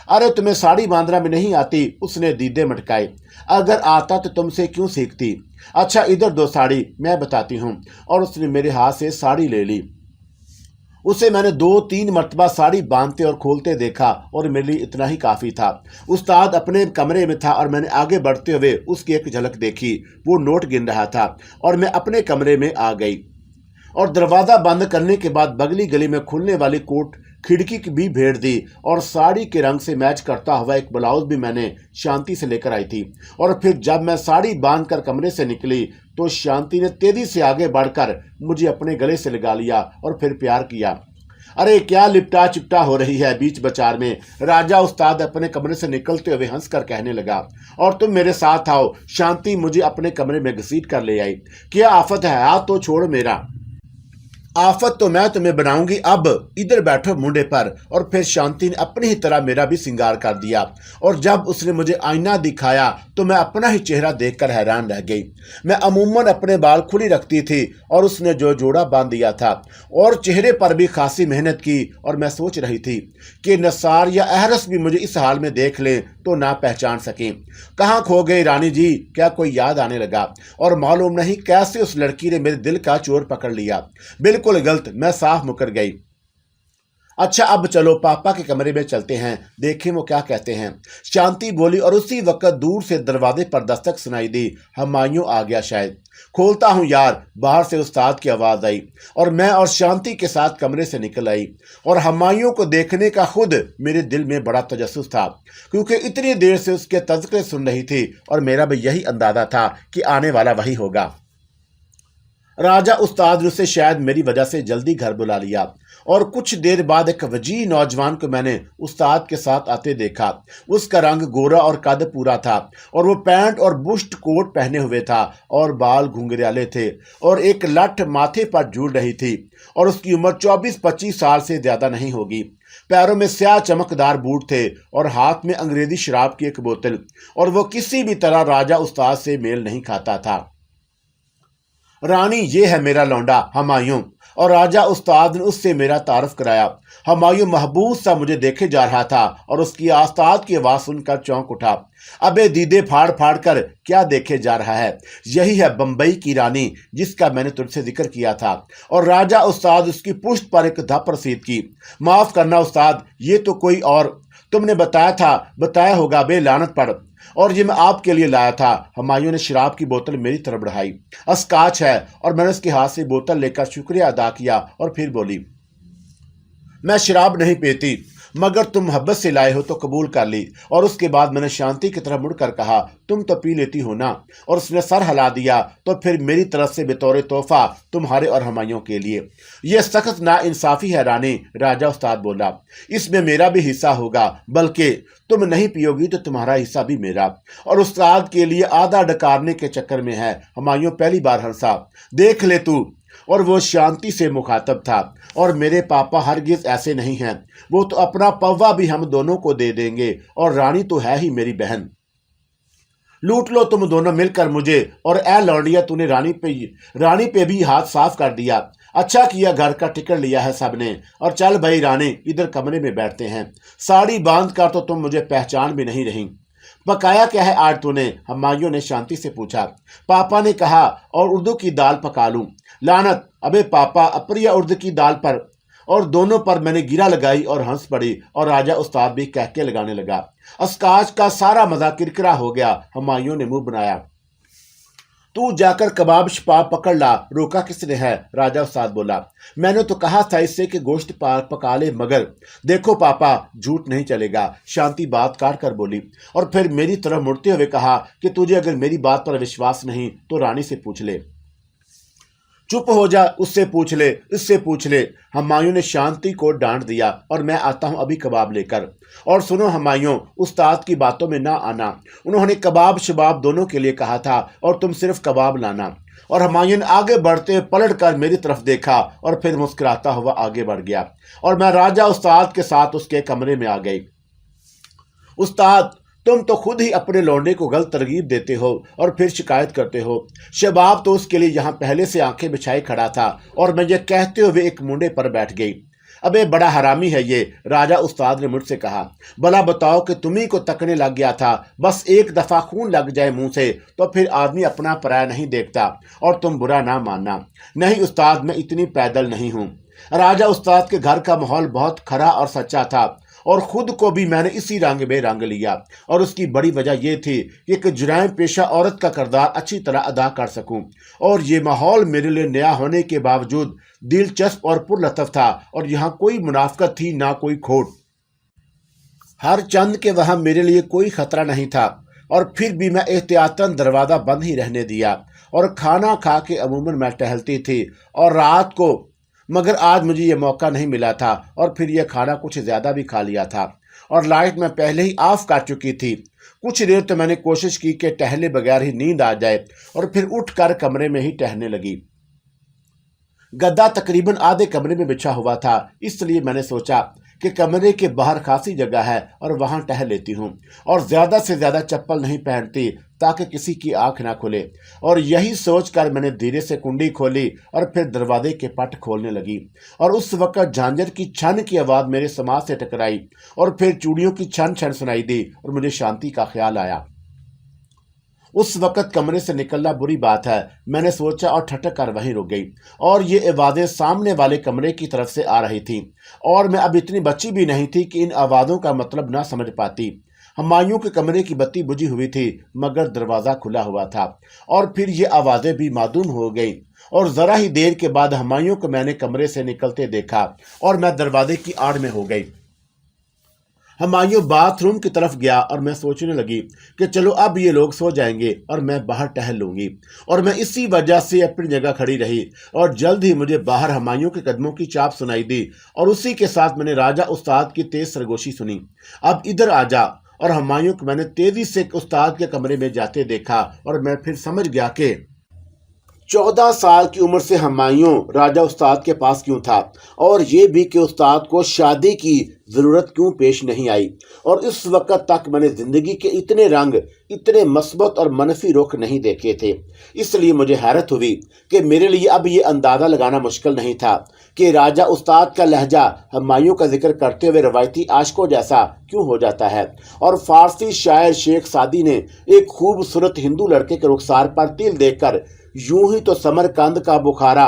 Speaker 1: अरे तुम्हें साड़ी बांधना में नहीं आती, उसने दीदे मटकाए। अगर आता तो तुमसे क्यों सीखती। अच्छा इधर दो साड़ी, मैं बताती हूँ। और उसने मेरे हाथ से साड़ी ले ली। उसे मैंने 2-3 मरतबा साड़ी बांधते और खोलते देखा, और मेरे लिए इतना ही काफ़ी था। उस्ताद अपने कमरे में था, और मैंने आगे बढ़ते हुए उसकी एक झलक देखी। वो नोट गिन रहा था, और मैं अपने कमरे में आ गई। और दरवाज़ा बंद करने के बाद बगली गली में खुलने वाली कोट खिड़की की भी भेड़ दी, और साड़ी के रंग से मैच करता हुआ एक ब्लाउज भी मैंने शांति से लेकर आई थी। और फिर जब मैं साड़ी बांध कर कमरे से निकली तो शांति ने तेजी से आगे बढ़कर मुझे अपने गले से लगा लिया, और फिर प्यार किया। अरे क्या लिपटा चिपटा हो रही है बीच बाजार में, राजा उस्ताद अपने कमरे से निकलते हुए हंसकर कहने लगा। और तुम मेरे साथ आओ। शांति मुझे अपने कमरे में घसीट कर ले आई। क्या आफत है, हाथ तो छोड़ मेरा। आफत तो मैं तुम्हें बनाऊंगी, अब इधर बैठो मुंडे पर। और फिर शांति ने अपनी ही तरह मेरा भी सिंगार कर दिया, और जब उसने मुझे आईना दिखाया तो मैं अपना ही चेहरा देखकर हैरान रह गई। मैं अमूमन अपने बाल खुली रखती थी, और उसने जो जोड़ा बांध दिया था, और चेहरे पर भी खासी मेहनत की। और मैं सोच रही थी कि नसार या अहरस भी मुझे इस हाल में देख ले तो ना पहचान सकें। कहाँ खो गई रानी जी, क्या कोई याद आने लगा। और मालूम नहीं कैसे उस लड़की ने मेरे दिल का चोर पकड़ लिया। बिल्कुल गलत, मैं साफ मुकर गई। अच्छा अब चलो पापा के कमरे में चलते हैं, देखें वो क्या कहते हैं। शांति बोली, और उसी वक्त दूर से दरवाजे पर दस्तक सुनाई दी। हुमायूं आ गया शायद। खोलता हूं यार, बाहर से उस्ताद की आवाज आई, और मैं और शांति के साथ कमरे से निकल आई। और हुमायूं को देखने का खुद मेरे दिल में बड़ा तजस्सुस था, क्योंकि इतनी देर से उसके तज़किरे सुन रही थी, और मेरा भी यही अंदाजा था कि आने वाला वही होगा। राजा उस्ताद ने उसे शायद मेरी वजह से जल्दी घर बुला लिया, और कुछ देर बाद एक वजीह नौजवान को मैंने उस्ताद के साथ आते देखा। उसका रंग गोरा और कद पूरा था, और वो पैंट और बुश्त कोट पहने हुए था, और बाल घुंघराले थे, और एक लठ माथे पर झूल रही थी, और उसकी उम्र 24-25 साल से ज्यादा नहीं होगी। पैरों में स्याह चमकदार बूट थे, और हाथ में अंग्रेजी शराब की एक बोतल, और वो किसी भी तरह राजा उस्ताद से मेल नहीं खाता था। रानी, ये है मेरा लौंडा हुमायूं। और राजा उस्ताद ने उससे मेरा तारुफ कराया। हुमायूं महबूस सा मुझे देखे जा रहा था, और उसकी उस्ताद की आवाज सुनकर चौंक उठा। अबे दीदे फाड़ फाड़ कर क्या देखे जा रहा है, यही है बंबई की रानी जिसका मैंने तुझसे जिक्र किया था। और राजा उस्ताद उसकी पुश्त पर एक धप रसीद की। माफ करना उस्ताद, ये तो कोई और, तुमने बताया होगा बे लानत पड़, और ये मैं आपके लिए लाया था। हुमायूं ने शराब की बोतल मेरी तरफ बढ़ाई। अस्काच है। और मैंने उसके हाथ से बोतल लेकर शुक्रिया अदा किया, और फिर बोली, मैं शराब नहीं पीती, मगर तुम मोहब्बत से लाए हो तो कबूल कर ली। और उसके बाद मैंने शांति की तरफ मुड़कर कहा, तुम तो पी लेती हो ना। और उसने सर हिला दिया। तो फिर मेरी तरफ से बतौर तोहफा तुम्हारे और हुमायूं के लिए। यह सख्त नाइंसाफी है रानी, राजा उस्ताद बोला। इसमें मेरा भी हिस्सा होगा, बल्कि तुम नहीं पियोगी तो तुम्हारा हिस्सा भी मेरा। और उस्ताद के लिए आधा डकारने के चक्कर में है। हुमायूं पहली बार हंसा। देख ले तू। और वो शांति से मुखातब था, और मेरे पापा हरगिज ऐसे नहीं हैं। वो तो अपना पव्वा भी हम दोनों को दे देंगे, और रानी तो है ही मेरी बहन। लूट लो तुम दोनों मिलकर मुझे, और ए लौंडिया तूने रानी पे भी हाथ साफ कर दिया। अच्छा किया घर का टिकट लिया है सबने। और चल भाई रानी, इधर कमरे में बैठते हैं। साड़ी बांध कर तो तुम मुझे पहचान भी नहीं रही। पकाया क्या है आज तूने? हुमायूं ने शांति से पूछा। पापा ने कहा और उर्दू की दाल पका लूं। लानत! अबे पापा, अप्रिया उर्दू की दाल पर और दोनों पर मैंने गिरा लगाई और हंस पड़ी, और राजा उस्ताद भी कहके लगाने लगा। अस्काच का सारा मजा किरकिरा हो गया। हुमायूं ने मुंह बनाया। तू जाकर कबाब शबाब पकड़ ला, रोका किसने है? राजा उस्ताद बोला। मैंने तो कहा था इससे कि गोश्त पका ले, मगर देखो पापा, झूठ नहीं चलेगा। शांति बात काट कर बोली, और फिर मेरी तरफ मुड़ते हुए कहा कि तुझे अगर मेरी बात पर विश्वास नहीं तो रानी से पूछ ले। चुप हो जा, उससे पूछ ले, इससे पूछ ले। हुमायूं ने शांति को डांट दिया, और मैं आता हूं अभी कबाब लेकर। और सुनो हुमायूं, उस्ताद की बातों में ना आना। उन्होंने कबाब शबाब दोनों के लिए कहा था, और तुम सिर्फ कबाब लाना। और हुमायूं ने आगे बढ़ते पलट कर मेरी तरफ देखा, और फिर मुस्कुराता हुआ आगे बढ़ गया, और मैं राजा उस्ताद के साथ उसके कमरे में आ गई। उस्ताद, तुम तो खुद ही अपने लौंडे को गलत तरगीब देते हो और फिर शिकायत करते हो। शबाब तो उसके लिए यहाँ पहले से आंखें बिछाए खड़ा था, और मैं ये कहते हुए एक मुंडे पर बैठ गई। अबे बड़ा हरामी है ये, राजा उस्ताद ने मुझसे कहा। भला बताओ कि तुम्ही को तकने लग गया था। बस एक दफा खून लग जाए मुंह से तो फिर आदमी अपना पराया नहीं देखता, और तुम बुरा ना मानना। नहीं उस्ताद, मैं इतनी पैदल नहीं हूँ। राजा उस्ताद के घर का माहौल बहुत खरा और सच्चा था, और खुद को भी मैंने इसी रंग में रंग लिया, और उसकी बड़ी वजह यह थी कि एक जुराम पेशा औरत का किरदार अच्छी तरह अदा कर सकूं। और ये माहौल मेरे लिए नया होने के बावजूद दिलचस्प और पुरलतफ था, और यहाँ कोई मुनाफकत थी ना कोई खोट। हर चंद के वहाँ मेरे लिए कोई खतरा नहीं था, और फिर भी मैं एहतियातन दरवाज़ा बंद ही रहने दिया, और खाना खा के अमूमन मैं टहलती थी और रात को, मगर आज मुझे ये मौका नहीं मिला था, और फिर यह खाना कुछ ज़्यादा भी खा लिया था, और लाइट मैं पहले ही ऑफ कर चुकी थी। कुछ देर तो मैंने कोशिश की कि टहले बगैर ही नींद आ जाए, और फिर उठकर कमरे में ही टहलने लगी। गद्दा तकरीबन आधे कमरे में बिछा हुआ था, इसलिए मैंने सोचा कि कमरे के बाहर खासी जगह है और वहां टहल लेती हूँ, और ज़्यादा से ज़्यादा चप्पल नहीं पहनती ताकि किसी की आंख ना खुले। और यही सोचकर मैंने धीरे से कुंडी खोली और फिर दरवाजे के पट खोलने लगी, और उस वक्त झांझर की छन की आवाज़ मेरे समाज से टकराई, और फिर चूड़ियों की छन छन सुनाई दी, और मुझे शांति का ख्याल आया। उस वक्त कमरे से निकलना बुरी बात है, मैंने सोचा, और ठटक कर वहीं रुक गई। और ये आवाज़ें सामने वाले कमरे की तरफ से आ रही थीं, और मैं अब इतनी बच्ची भी नहीं थी कि इन आवाज़ों का मतलब ना समझ पाती। हुमायूं के कमरे की बत्ती बुझी हुई थी, मगर दरवाज़ा खुला हुआ था, और फिर ये आवाज़ें भी मादूम हो गई। और ज़रा ही देर के बाद हुमायूं को मैंने कमरे से निकलते देखा, और मैं दरवाजे की आड़ में हो गई। हुमायूं बाथरूम की तरफ गया, और मैं सोचने लगी कि चलो अब ये लोग सो जाएंगे और मैं बाहर टहल लूंगी, और मैं इसी वजह से अपनी जगह खड़ी रही। और जल्द ही मुझे बाहर हुमायूं के कदमों की चाप सुनाई दी, और उसी के साथ मैंने राजा उस्ताद की तेज सरगोशी सुनी। अब इधर आ जा। और हुमायूं को मैंने तेजी से उस्ताद के कमरे में जाते देखा, और मैं फिर समझ गया कि 14 साल की उम्र से हुमायूं राजा उस्ताद के पास क्यों था, और ये भी कि उस्ताद को शादी की ज़रूरत क्यों पेश नहीं आई। और इस वक्त तक मैंने ज़िंदगी के इतने रंग, इतने मस्बत और मनफी रुख नहीं देखे थे। इसलिए मुझे हैरत हुई कि मेरे लिए अब ये अंदाज़ा लगाना मुश्किल नहीं था कि राजा उस्ताद का लहजा हुमायूं का जिक्र करते हुए रवायती आशिकों जैसा क्यों हो जाता है। और फारसी शायर शेख सादी ने एक खूबसूरत हिंदू लड़के के रुखसार पर तिल देखकर यूं ही तो समरकंद का बुखारा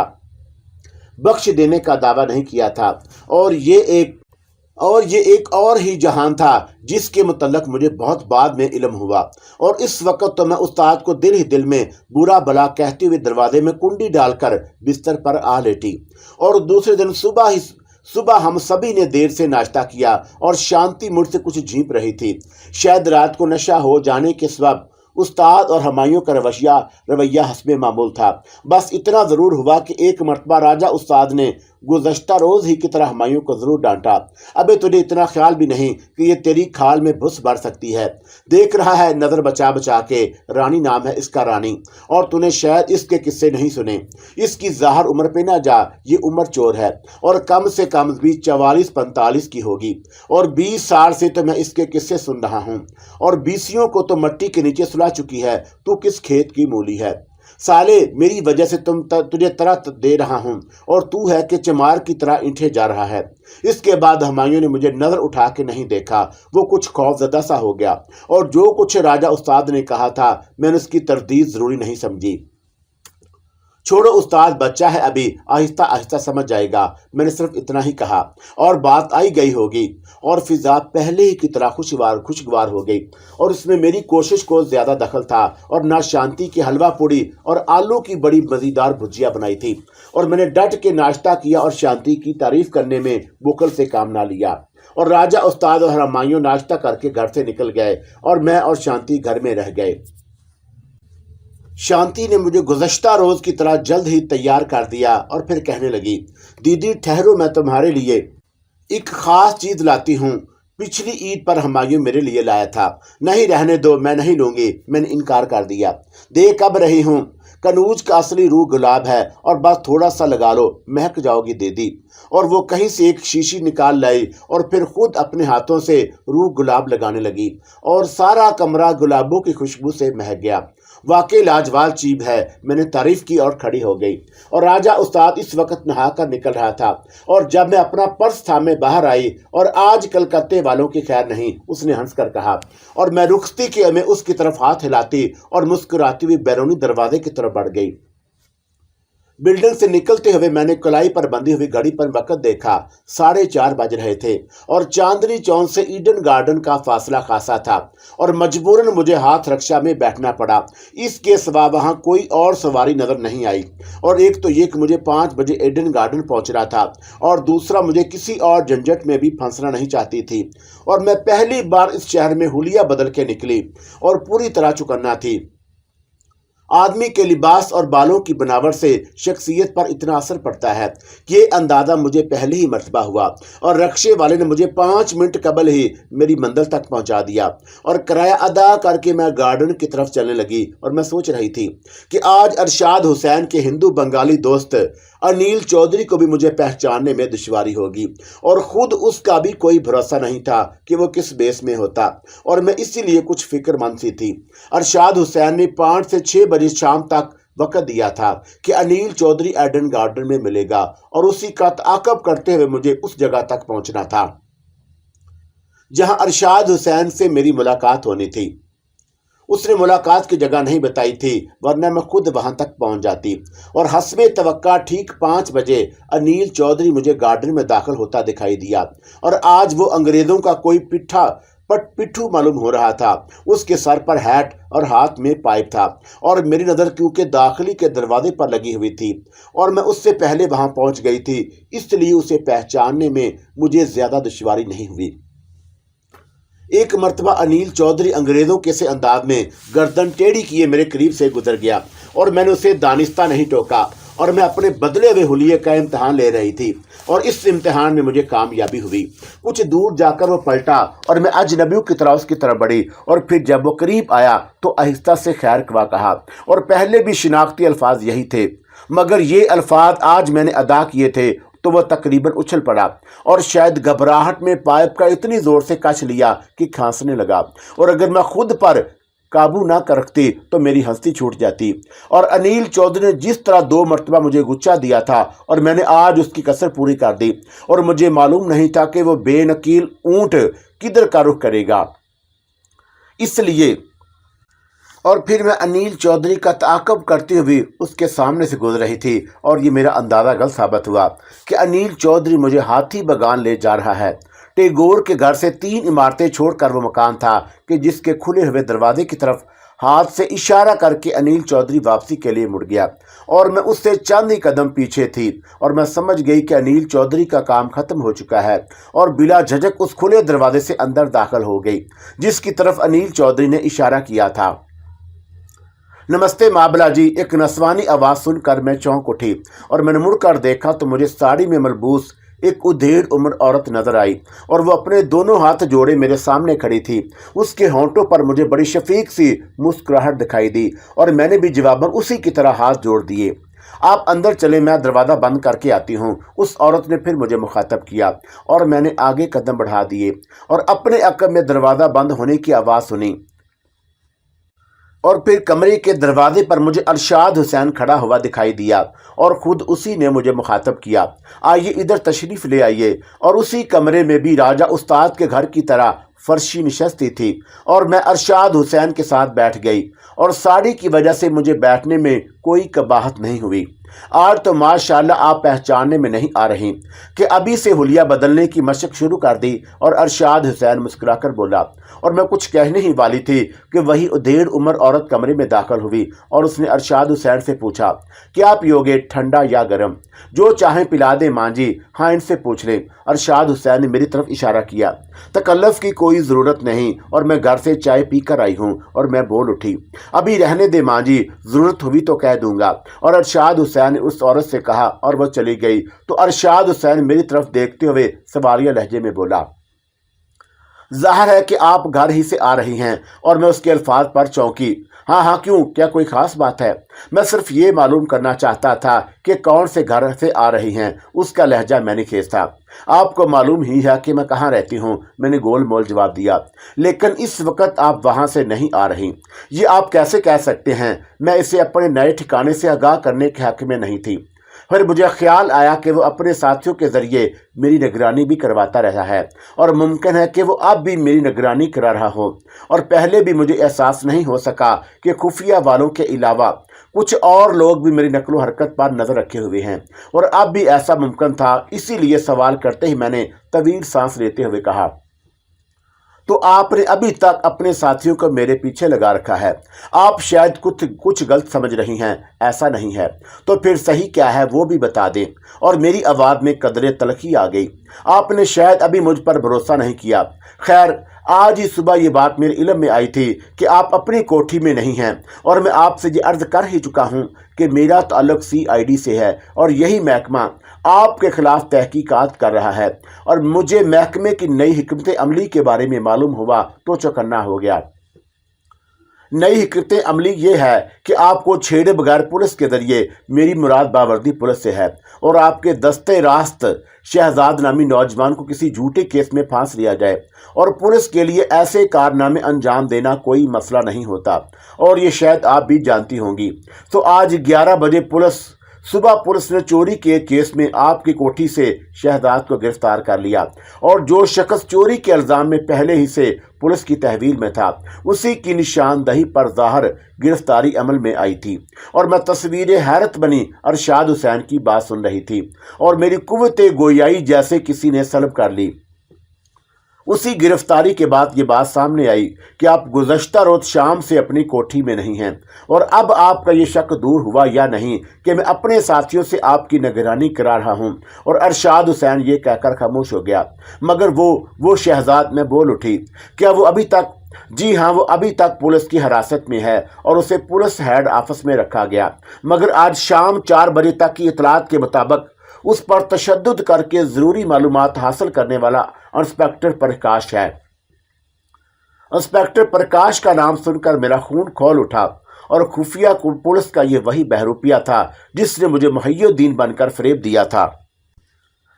Speaker 1: बख्श देने का दावा नहीं किया था। और ये एक और ही जहान था जिसके मुतल्लक मुझे बहुत बाद में इल्म हुआ। और इस वक्त तो मैं उस्ताद को दिल ही दिल में बुरा भला कहते हुए दरवाजे में कुंडी डालकर बिस्तर पर आ लेटी। और दूसरे दिन सुबह हम सभी ने देर से नाश्ता किया, और शांति मुझसे कुछ झींप रही थी। शायद रात को नशा हो जाने के सबब उस्ताद और हुमायूं का रवैया हस्बे मामूल था। बस इतना ज़रूर हुआ कि एक मरतबा राजा उस्ताद ने गुज़श्ता रोज़ ही की तरह हुमायूं को ज़रूर डांटा। अबे तुझे इतना ख्याल भी नहीं कि ये तेरी खाल में भुस भर सकती है। देख रहा है नज़र बचा बचा के, रानी नाम है इसका रानी, और तूने शायद इसके किस्से नहीं सुने। इसकी ज़ाहिर उम्र पे ना जा, ये उम्र चोर है, और कम से कम भी 44-45 की होगी। और 20 साल से तो मैं इसके किस्से सुन रहा हूँ, और बीसियों को तो मट्टी के नीचे सुलह बता चुकी है तू किस खेत की मूली है। साले, मेरी वजह से तुझे तरह दे रहा हूँ और तू है कि चमार की तरह ईंठे जा रहा है। इसके बाद हुमायूं ने मुझे नजर उठा के नहीं देखा। वो कुछ खौफजदा सा हो गया और जो कुछ राजा उस्ताद ने कहा था मैंने उसकी तरदीद जरूरी नहीं समझी। छोड़ो उस्ताद, बच्चा है अभी, आहिस्ता आहिस्ता समझ जाएगा। मैंने सिर्फ इतना ही कहा और बात आई गई होगी और फिजा पहले ही की तरह खुशगवार हो गई और उसमें मेरी कोशिश को ज्यादा दखल था। और ना शांति की हलवा पूड़ी और आलू की बड़ी मजेदार भुजिया बनाई थी और मैंने डट के नाश्ता किया और शांति की तारीफ करने में बुकल से काम ना लिया। और राजा उस्ताद और हुमायूं नाश्ता करके घर से निकल गए और मैं और शांति घर में रह गए। शांति ने मुझे गुज़श्ता रोज की तरह जल्द ही तैयार कर दिया और फिर कहने लगी, दीदी ठहरो, मैं तुम्हारे लिए एक खास चीज लाती हूँ। पिछली ईद पर हुमायूं मेरे लिए लाया था। नहीं, रहने दो, मैं नहीं लूंगी। मैंने इनकार कर दिया। देख अब रही हूँ, कनूज का असली रूह गुलाब है और बस थोड़ा सा लगा लो, महक जाओगी दीदी। और वो कहीं से एक शीशी निकाल लाई और फिर खुद अपने हाथों से रूह गुलाब लगाने लगी और सारा कमरा गुलाबों की खुशबू से महक गया। वाकई लाजवाब चीज है। मैंने तारीफ की और खड़ी हो गई। और राजा उस्ताद इस वक्त नहाकर निकल रहा था और जब मैं अपना पर्स थामे बाहर आई और आज कलकत्ते वालों की खैर नहीं, उसने हंसकर कहा और मैं रुखसती के में उसकी तरफ हाथ हिलाती और मुस्कुराती हुई बैरूनी दरवाजे की तरफ बढ़ गई। बिल्डिंग से निकलते हुए मैंने कलाई पर बंधी हुई घड़ी पर वक्त देखा। 4:30 बज रहे थे और चांदनी चौक से ईडन गार्डन का फासला खासा था और मजबूरन मुझे हाथ रक्षा में बैठना पड़ा। इसके सिवा वहां कोई और सवारी नजर नहीं आई और एक तो ये कि मुझे 5 बजे ईडन गार्डन पहुंचना था और दूसरा मुझे किसी और झंझट में भी फंसना नहीं चाहती थी। और मैं पहली बार इस शहर में हुलिया बदल के निकली और पूरी तरह चौकन्ना थी। आदमी के लिबास और बालों की बनावट से शख्सियत पर इतना असर पड़ता है कि ये अंदाजा मुझे पहले ही मर्तबा हुआ और रक्शे वाले ने मुझे 5 मिनट कबल ही मेरी मंजिल तक पहुंचा दिया और किराया अदा करके मैं गार्डन की तरफ चलने लगी। और मैं सोच रही थी कि आज अरशाद हुसैन के हिंदू बंगाली दोस्त अनिल चौधरी को भी मुझे पहचानने में दुश्वारी होगी और खुद उसका भी कोई भरोसा नहीं था कि वो किस बेस में होता और मैं इसीलिए कुछ फिक्रमंद सी थी। अरशाद हुसैन ने 5 से 6 बजे शाम तक वक्त दिया था कि अनिल चौधरी ईडन गार्डन में मिलेगा और उसी का ताक़ब करते हुए मुझे उस जगह तक पहुंचना था जहां अरशाद हुसैन से मेरी मुलाकात होनी थी। उसने मुलाकात की जगह नहीं बताई थी, वरना मैं खुद वहां तक पहुंच जाती। और हस्बे तवक्का ठीक 5 बजे अनिल चौधरी मुझे गार्डन में दाखिल होता दिखाई दिया और आज वो अंग्रेजों का कोई पिट्ठू मालूम हो रहा था। उसके सर पर हैट और हाथ में पाइप था और मेरी नज़र क्योंकि दाखिली के दरवाजे पर लगी हुई थी और मैं उससे पहले वहां पहुंच गई थी, इसलिए उसे पहचानने में मुझे ज्यादा दुश्वारी नहीं हुई। एक मर्तबा अनिल चौधरी अंग्रेजों के से अंदाज में गर्दन टेढ़ी किए मेरे करीब से गुजर गया और मैंने उसे दानिस्ता नहीं टोका और मैं अपने बदले हुए हुलिये का इम्तहान ले रही थी और इस इम्तहान में मुझे कामयाबी हुई। कुछ दूर जाकर वो पलटा और मैं अजनबियों की तरह उसकी तरफ बढ़ी और फिर जब वो करीब आया तो आहिस्ता से खैर ख्वाह कहा और पहले भी शिनाख्ती अल्फाज यही थे, मगर ये अल्फाज आज मैंने अदा किए थे तो वह तकरीबन उछल पड़ा और शायद घबराहट में पाइप का इतनी जोर से कस लिया कि खांसने लगा और अगर मैं खुद पर काबू ना कर रखती तो मेरी हंसी छूट जाती। और अनिल चौधरी ने जिस तरह 2 मरतबा मुझे गुच्छा दिया था और मैंने आज उसकी कसर पूरी कर दी और मुझे मालूम नहीं था कि वो बेनकील ऊंट किधर का रुख करेगा, इसलिए और फिर मैं अनिल चौधरी का ताक़ब करते हुए उसके सामने से गुजर रही थी और ये मेरा अंदाज़ा गलत साबित हुआ कि अनिल चौधरी मुझे हाथी बगान ले जा रहा है। टैगोर के घर से 3 इमारतें छोड़कर वो मकान था कि जिसके खुले हुए दरवाजे की तरफ हाथ से इशारा करके अनिल चौधरी वापसी के लिए मुड़ गया और मैं उससे चंद ही कदम पीछे थी और मैं समझ गई कि अनिल चौधरी का काम खत्म हो चुका है और बिला झिझक उस खुले दरवाजे से अंदर दाखिल हो गई जिसकी तरफ अनिल चौधरी ने इशारा किया था। नमस्ते माबला जी, एक नस्वानी आवाज़ सुनकर मैं चौंक उठी और मैंने मुड़कर देखा तो मुझे साड़ी में मलबूस एक उधेड़ उम्र औरत नजर आई और वो अपने दोनों हाथ जोड़े मेरे सामने खड़ी थी। उसके होंठों पर मुझे बड़ी शफीक सी मुस्कुराहट दिखाई दी और मैंने भी जवाबन उसी की तरह हाथ जोड़ दिए। आप अंदर चले, मैं दरवाज़ा बंद करके आती हूँ, उस औरत ने फिर मुझे मुखातब किया और मैंने आगे कदम बढ़ा दिए और अपने अकब में दरवाज़ा बंद होने की आवाज़ सुनी اور پھر کمرے کے دروازے پر مجھے ارشاد حسین کھڑا ہوا دکھائی دیا اور خود اسی نے مجھے مخاطب کیا، آئیے ادھر تشریف لے آئیے۔ اور اسی کمرے میں بھی راجہ استاد کے گھر کی طرح فرشی نشستی تھی اور میں ارشاد حسین کے ساتھ بیٹھ گئی، اور ساڑی کی وجہ سے مجھے بیٹھنے میں کوئی قباحت نہیں ہوئی۔ آج تو ماشاءاللہ آپ پہچاننے میں نہیں آ رہی کہ ابھی سے حلیہ بدلنے کی مشق شروع کر دی۔ اور ارشاد حسین مسکرا کر بولا، اور میں کچھ کہنے ہی والی تھی کہ وہی ڈیڑھ عمر عورت کمرے میں داخل ہوئی اور اس نے ارشاد حسین سے پوچھا، کیا پیوگے، ٹھنڈا یا گرم؟ جو چاہیں پلا دیں ماں جی، ہاں ان سے پوچھ لیں۔ ارشاد حسین نے میری طرف اشارہ کیا، تکلف کی کوئی ضرورت نہیں، اور میں گھر سے چائے پی کر آئی ہوں۔ اور میں بول اٹھی، ابھی رہنے دے ماں جی، ضرورت ہوئی تو کہہ دوں گا۔ اور ارشاد حسین نے اس عورت سے کہا اور وہ چلی گئی تو ارشاد حسین میری طرف دیکھتے ہوئے سوالیہ لہجے میں بولا، ظاہر ہے کہ آپ گھر ہی سے آ رہی ہیں۔ اور میں اس کے الفاظ پر چونکی۔ ہاں ہاں، کیوں، کیا کوئی خاص بات ہے؟ میں صرف یہ معلوم کرنا چاہتا تھا کہ کون سے گھر سے آ رہی ہیں۔ اس کا لہجہ میں نے خیز تھا۔ آپ کو معلوم ہی ہے کہ میں کہاں رہتی ہوں، میں نے گول مول جواب دیا۔ لیکن اس وقت آپ وہاں سے نہیں آ رہی، یہ آپ کیسے کہہ سکتے ہیں؟ میں اسے اپنے نئے ٹھکانے سے آگاہ کرنے کے حق میں نہیں تھی۔ پھر مجھے خیال آیا کہ وہ اپنے ساتھیوں کے ذریعے میری نگرانی بھی کرواتا رہا ہے، اور ممکن ہے کہ وہ اب بھی میری نگرانی کرا رہا ہو۔ اور پہلے بھی مجھے احساس نہیں ہو سکا کہ خفیہ والوں کے علاوہ کچھ اور لوگ بھی میری نقل و حرکت پر نظر رکھے ہوئے ہیں، اور اب بھی ایسا ممکن تھا۔ اسی لیے سوال کرتے ہی میں نے طویل سانس لیتے ہوئے کہا، تو آپ نے ابھی تک اپنے ساتھیوں کو میرے پیچھے لگا رکھا ہے؟ آپ شاید کچھ غلط سمجھ رہی ہیں، ایسا نہیں ہے۔ تو پھر صحیح کیا ہے وہ بھی بتا دیں۔ اور میری آواز میں قدرے تلخی آ گئی، آپ نے شاید ابھی مجھ پر بھروسہ نہیں کیا۔ خیر، آج ہی صبح یہ بات میرے علم میں آئی تھی کہ آپ اپنی کوٹھی میں نہیں ہیں، اور میں آپ سے یہ عرض کر ہی چکا ہوں کہ میرا تعلق CID سے ہے، اور یہی محکمہ آپ کے خلاف تحقیقات کر رہا ہے۔ اور مجھے محکمے کی نئی حکمت عملی کے بارے میں معلوم ہوا تو چوکنا ہو گیا۔ نئی حکمت عملی یہ ہے کہ آپ کو چھیڑے بغیر پولیس کے ذریعے، میری مراد باوردی پولیس سے ہے، اور آپ کے دستے راست شہزاد نامی نوجوان کو کسی جھوٹے کیس میں پھانس لیا جائے۔ اور پولیس کے لیے ایسے کارنامے انجام دینا کوئی مسئلہ نہیں ہوتا، اور یہ شاید آپ بھی جانتی ہوں گی۔ تو آج 11 بجے صبح پولیس نے چوری کے کیس میں آپ کی کوٹھی سے شہزاد کو گرفتار کر لیا، اور جو شخص چوری کے الزام میں پہلے ہی سے پولیس کی تحویل میں تھا، اسی کی نشاندہی پر ظاہر گرفتاری عمل میں آئی تھی۔ اور میں تصویر حیرت بنی ارشاد حسین کی بات سن رہی تھی، اور میری قوت گویائی جیسے کسی نے سلب کر لی۔ اسی گرفتاری کے بعد یہ بات سامنے آئی کہ آپ گزشتہ روز شام سے اپنی کوٹھی میں نہیں ہیں، اور اب آپ کا یہ شک دور ہوا یا نہیں کہ میں اپنے ساتھیوں سے آپ کی نگرانی کرا رہا ہوں۔ اور ارشاد حسین یہ کہہ کر خاموش ہو گیا۔ مگر وہ شہزاد، میں بول اٹھی، کیا وہ ابھی تک؟ جی ہاں، وہ ابھی تک پولیس کی حراست میں ہے، اور اسے پولیس ہیڈ آفس میں رکھا گیا۔ مگر آج شام 4 بجے تک کی اطلاعات کے مطابق اس پر تشدد کر کے ضروری معلومات حاصل کرنے والا انسپکٹر پرکاش ہے۔ انسپکٹر پرکاش کا نام سن کر میرا خون کھول اٹھا، اور خفیہ پولیس کا یہ وہی بہروپیہ تھا جس نے مجھے محی الدین بن کر فریب دیا تھا۔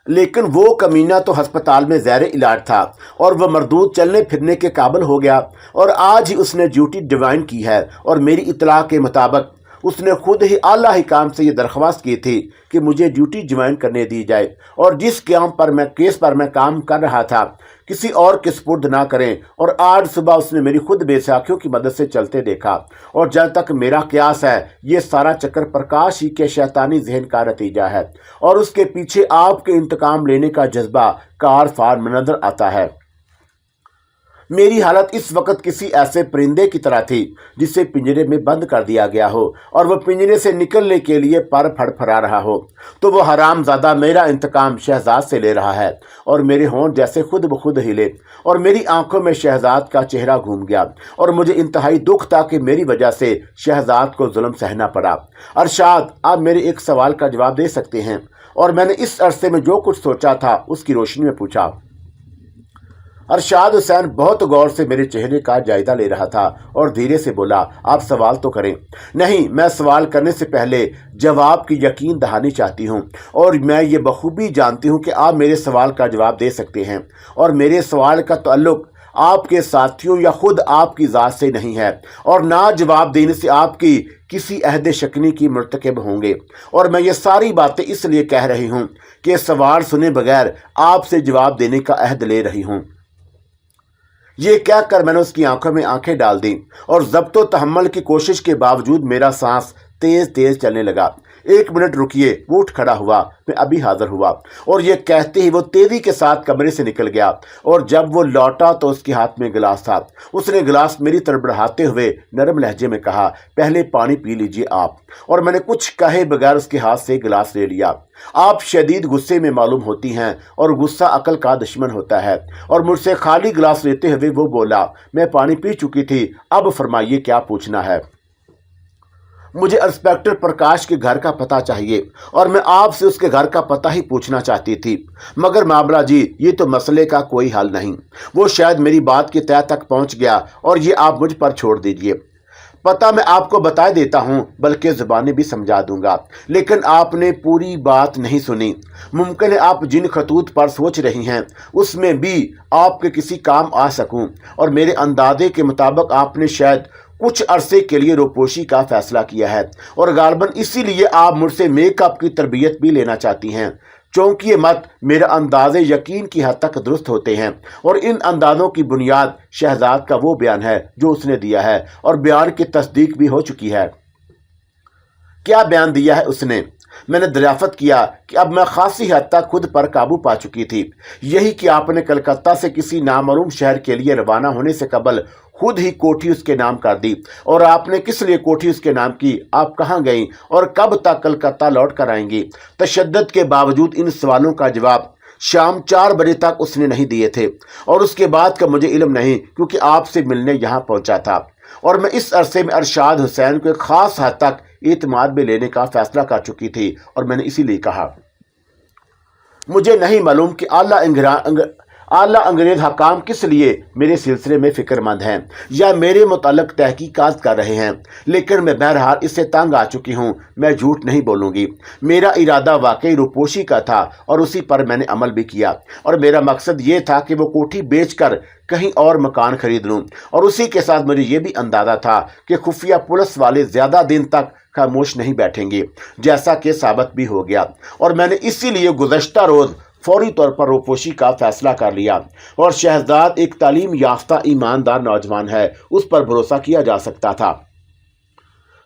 Speaker 1: لیکن وہ کمینہ تو ہسپتال میں زیر علاج تھا، اور وہ مردود چلنے پھرنے کے قابل ہو گیا، اور آج ہی اس نے ڈیوٹی ڈیوائن کی ہے۔ اور میری اطلاع کے مطابق اس نے خود ہی اعلیٰ حکام سے یہ درخواست کی تھی کہ مجھے ڈیوٹی جوائن کرنے دی جائے، اور جس کیس پر میں کام کر رہا تھا کسی اور کے سپرد نہ کریں۔ اور آج صبح اس نے میری خود بے ساکھیوں کی مدد سے چلتے دیکھا، اور جہاں تک میرا قیاس ہے یہ سارا چکر پرکاش ہی کے شیطانی ذہن کا نتیجہ ہے، اور اس کے پیچھے آپ کے انتقام لینے کا جذبہ کار فار نظر آتا ہے۔ میری حالت اس وقت کسی ایسے پرندے کی طرح تھی جسے پنجرے میں بند کر دیا گیا ہو، اور وہ پنجرے سے نکلنے کے لیے پر پھڑا رہا ہو، تو وہ حرام زادہ میرا انتقام شہزاد سے لے رہا ہے۔ اور میرے ہونٹ جیسے خود بخود ہلے، اور میری آنکھوں میں شہزاد کا چہرہ گھوم گیا، اور مجھے انتہائی دکھ تھا کہ میری وجہ سے شہزاد کو ظلم سہنا پڑا۔ ارشاد، آپ میرے ایک سوال کا جواب دے سکتے ہیں؟ اور میں نے اس عرصے میں جو کچھ سوچا تھا اس کی روشنی میں پوچھا۔ ارشاد حسین بہت غور سے میرے چہرے کا جائزہ لے رہا تھا اور دھیرے سے بولا، آپ سوال تو کریں۔ نہیں، میں سوال کرنے سے پہلے جواب کی یقین دہانی چاہتی ہوں، اور میں یہ بخوبی جانتی ہوں کہ آپ میرے سوال کا جواب دے سکتے ہیں، اور میرے سوال کا تعلق آپ کے ساتھیوں یا خود آپ کی ذات سے نہیں ہے، اور نہ جواب دینے سے آپ کی کسی عہد شکنی کی مرتکب ہوں گے۔ اور میں یہ ساری باتیں اس لیے کہہ رہی ہوں کہ سوال سنے بغیر آپ سے جواب دینے کا عہد لے رہی ہوں۔ یہ کہہ کر میں نے اس کی آنکھوں میں آنکھیں ڈال دیں، اور ضبط و تحمل کی کوشش کے باوجود میرا سانس تیز تیز چلنے لگا۔ 1 منٹ رکیے، وہ اٹھ کھڑا ہوا، میں ابھی حاضر ہوا، اور یہ کہتے ہی وہ تیزی کے ساتھ کمرے سے نکل گیا، اور جب وہ لوٹا تو اس کے ہاتھ میں گلاس تھا۔ اس نے گلاس میری طرف بڑھاتے ہوئے نرم لہجے میں کہا، پہلے پانی پی لیجئے آپ، اور میں نے کچھ کہے بغیر اس کے ہاتھ سے گلاس لے لیا۔ آپ شدید غصے میں معلوم ہوتی ہیں، اور غصہ عقل کا دشمن ہوتا ہے، اور مجھ سے خالی گلاس لیتے ہوئے وہ بولا، میں پانی پی چکی تھی، اب فرمائیے کیا پوچھنا ہے۔ مجھے انسپکٹر پرکاش کے گھر کا پتہ چاہیے، اور میں آپ سے اس کے گھر کا پتہ ہی پوچھنا چاہتی تھی، مگر معاملہ جی یہ تو مسئلے کا کوئی حل نہیں، وہ شاید میری بات کی تہہ تک پہنچ گیا، اور یہ آپ مجھ پر چھوڑ دیجئے۔ پتہ میں آپ کو بتا دیتا ہوں، بلکہ زبانی بھی سمجھا دوں گا، لیکن آپ نے پوری بات نہیں سنی۔ ممکن ہے آپ جن خطوط پر سوچ رہی ہیں اس میں بھی آپ کے کسی کام آ سکوں، اور میرے اندازے کے مطابق آپ نے شاید کچھ عرصے کے لیے روپوشی کا فیصلہ کیا ہے، اور غالباً اسی لیے آپ مجھ سے میک اپ کی تربیت بھی لینا چاہتی ہیں۔ چونکہ مت میرا اندازے یقین کی حد تک درست ہوتے ہیں، اور ان اندازوں کی بنیاد شہزاد کا وہ بیان ہے جو اس نے دیا ہے، اور بیان کی تصدیق بھی ہو چکی ہے۔ کیا بیان دیا ہے اس نے؟ میں نے دریافت کیا کہ اب میں خاصی حد تک خود پر قابو پا چکی تھی۔ یہی کہ آپ نے کلکتہ سے کسی نامعلوم شہر کے لیے روانہ ہونے سے قبل خود ہی کوٹھی اس کے نام کر دی، اور آپ نے کس لیے کوٹھی اس کے نام کی، آپ کہاں گئیں، اور کب تک کلکتہ لوٹ کر آئیں گی؟ تشدد کے باوجود ان سوالوں کا جواب شام 4 بجے تک اس نے نہیں دیے تھے، اور اس کے بعد کا مجھے علم نہیں، کیونکہ آپ سے ملنے یہاں پہنچا تھا، اور میں اس عرصے میں ارشاد حسین کو ایک خاص حد تک اعتماد میں لینے کا فیصلہ کر چکی تھی، اور میں نے اسی لیے کہا، مجھے نہیں معلوم کہ اعلیٰ انگریز حکام کس لیے میرے سلسلے میں فکر مند ہیں یا میرے متعلق تحقیقات کر رہے ہیں، لیکن میں بہرحال اس سے تنگ آ چکی ہوں، میں جھوٹ نہیں بولوں گی۔ میرا ارادہ واقعی روپوشی کا تھا، اور اسی پر میں نے عمل بھی کیا، اور میرا مقصد یہ تھا کہ وہ کوٹھی بیچ کر کہیں اور مکان خرید لوں، اور اسی کے ساتھ مجھے یہ بھی اندازہ تھا کہ خفیہ پولیس والے زیادہ دن تک خاموش نہیں بیٹھیں گے، جیسا کہ ثابت بھی ہو گیا، اور میں نے اسی لیے گزشتہ روز فوری طور پر روپوشی کا فیصلہ کر لیا، اور شہزاد ایک تعلیم یافتہ ایماندار نوجوان ہے، اس پر بھروسہ کیا جا سکتا تھا۔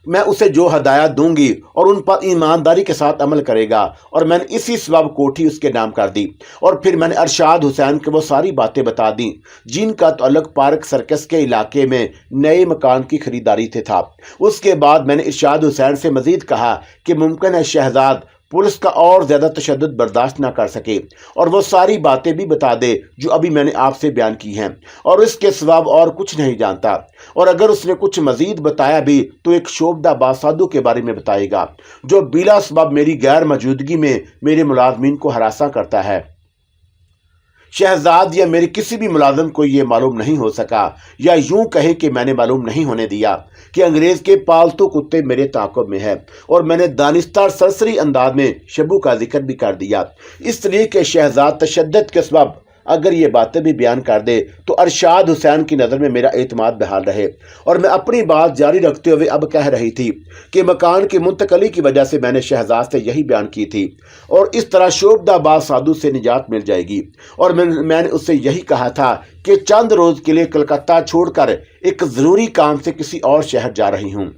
Speaker 1: میں اسے جو ہدایات دوں گی اور ان پر ایمانداری کے ساتھ عمل کرے گا، اور میں نے اسی سبب کوٹھی اس کے نام کر دی، اور پھر میں نے ارشاد حسین کو وہ ساری باتیں بتا دیں جن کا تعلق پارک سرکس کے علاقے میں نئے مکان کی خریداری سے تھا۔ اس کے بعد میں نے ارشاد حسین سے مزید کہا کہ ممکن ہے شہزاد پولیس کا اور زیادہ تشدد برداشت نہ کر سکے، اور وہ ساری باتیں بھی بتا دے جو ابھی میں نے آپ سے بیان کی ہیں، اور اس کے سوا اور کچھ نہیں جانتا، اور اگر اس نے کچھ مزید بتایا بھی تو ایک شعبدہ باسادو کے بارے میں بتائے گا جو بلا سبب میری غیر موجودگی میں میرے ملازمین کو ہراساں کرتا ہے۔ شہزاد یا میرے کسی بھی ملازم کو یہ معلوم نہیں ہو سکا، یا یوں کہے کہ میں نے معلوم نہیں ہونے دیا کہ انگریز کے پالتو کتے میرے تعاقب میں ہیں، اور میں نے دانستہ سرسری انداز میں شبو کا ذکر بھی کر دیا، اس لیے کہ شہزاد تشدد کے سبب اگر یہ باتیں بھی بیان کر دے تو ارشاد حسین کی نظر میں میرا اعتماد بحال رہے۔ اور میں اپنی بات جاری رکھتے ہوئے اب کہہ رہی تھی کہ مکان کی منتقلی کی وجہ سے میں نے شہزاد سے یہی بیان کی تھی، اور اس طرح شعبدہ باسادو سے نجات مل جائے گی، اور میں نے اس سے یہی کہا تھا کہ چند روز کے لیے کلکتہ چھوڑ کر ایک ضروری کام سے کسی اور شہر جا رہی ہوں۔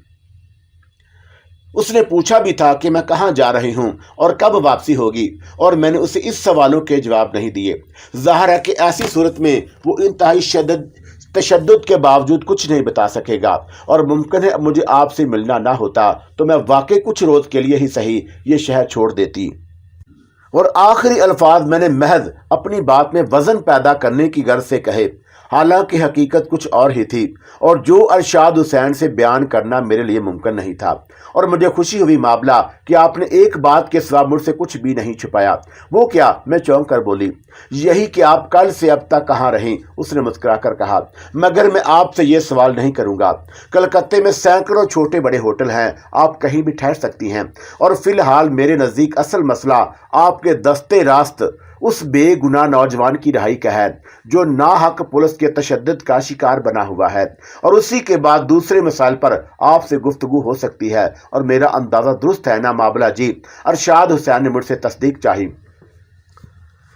Speaker 1: اس نے پوچھا بھی تھا کہ میں کہاں جا رہی ہوں اور کب واپسی ہوگی، اور میں نے اسے اس سوالوں کے جواب نہیں دیے۔ ظاہر ہے کہ ایسی صورت میں وہ انتہائی تشدد کے باوجود کچھ نہیں بتا سکے گا، اور ممکن ہے مجھے آپ سے ملنا نہ ہوتا تو میں واقعی کچھ روز کے لیے ہی صحیح یہ شہر چھوڑ دیتی۔ اور آخری الفاظ میں نے محض اپنی بات میں وزن پیدا کرنے کی غرض سے کہے، حالانکہ حقیقت کچھ اور ہی تھی، اور جو ارشاد حسین سے بیان کرنا میرے لیے ممکن نہیں تھا، اور مجھے خوشی ہوئی معاملہ کہ آپ نے ایک بات کے سوا مجھ سے کچھ بھی نہیں چھپایا۔ وہ کیا؟ میں چونک کر بولی، یہی کہ آپ کل سے اب تک کہاں رہیں؟ اس نے مسکرا کر کہا، مگر میں آپ سے یہ سوال نہیں کروں گا، کلکتے میں سینکڑوں چھوٹے بڑے ہوٹل ہیں، آپ کہیں بھی ٹھہر سکتی ہیں، اور فی الحال میرے نزدیک اصل مسئلہ آپ کے دستے راست उस बेगुनाह नौजवान की रिहाई का है जो नाहक पुलिस के तशद्दुद का शिकार बना हुआ है। और उसी के बाद दूसरे मसाइल पर आपसे गुफ्तगू हो सकती है। और मेरा अंदाजा दुरुस्त है ना मामला जी? अरशाद हुसैन ने मुझसे तस्दीक चाही।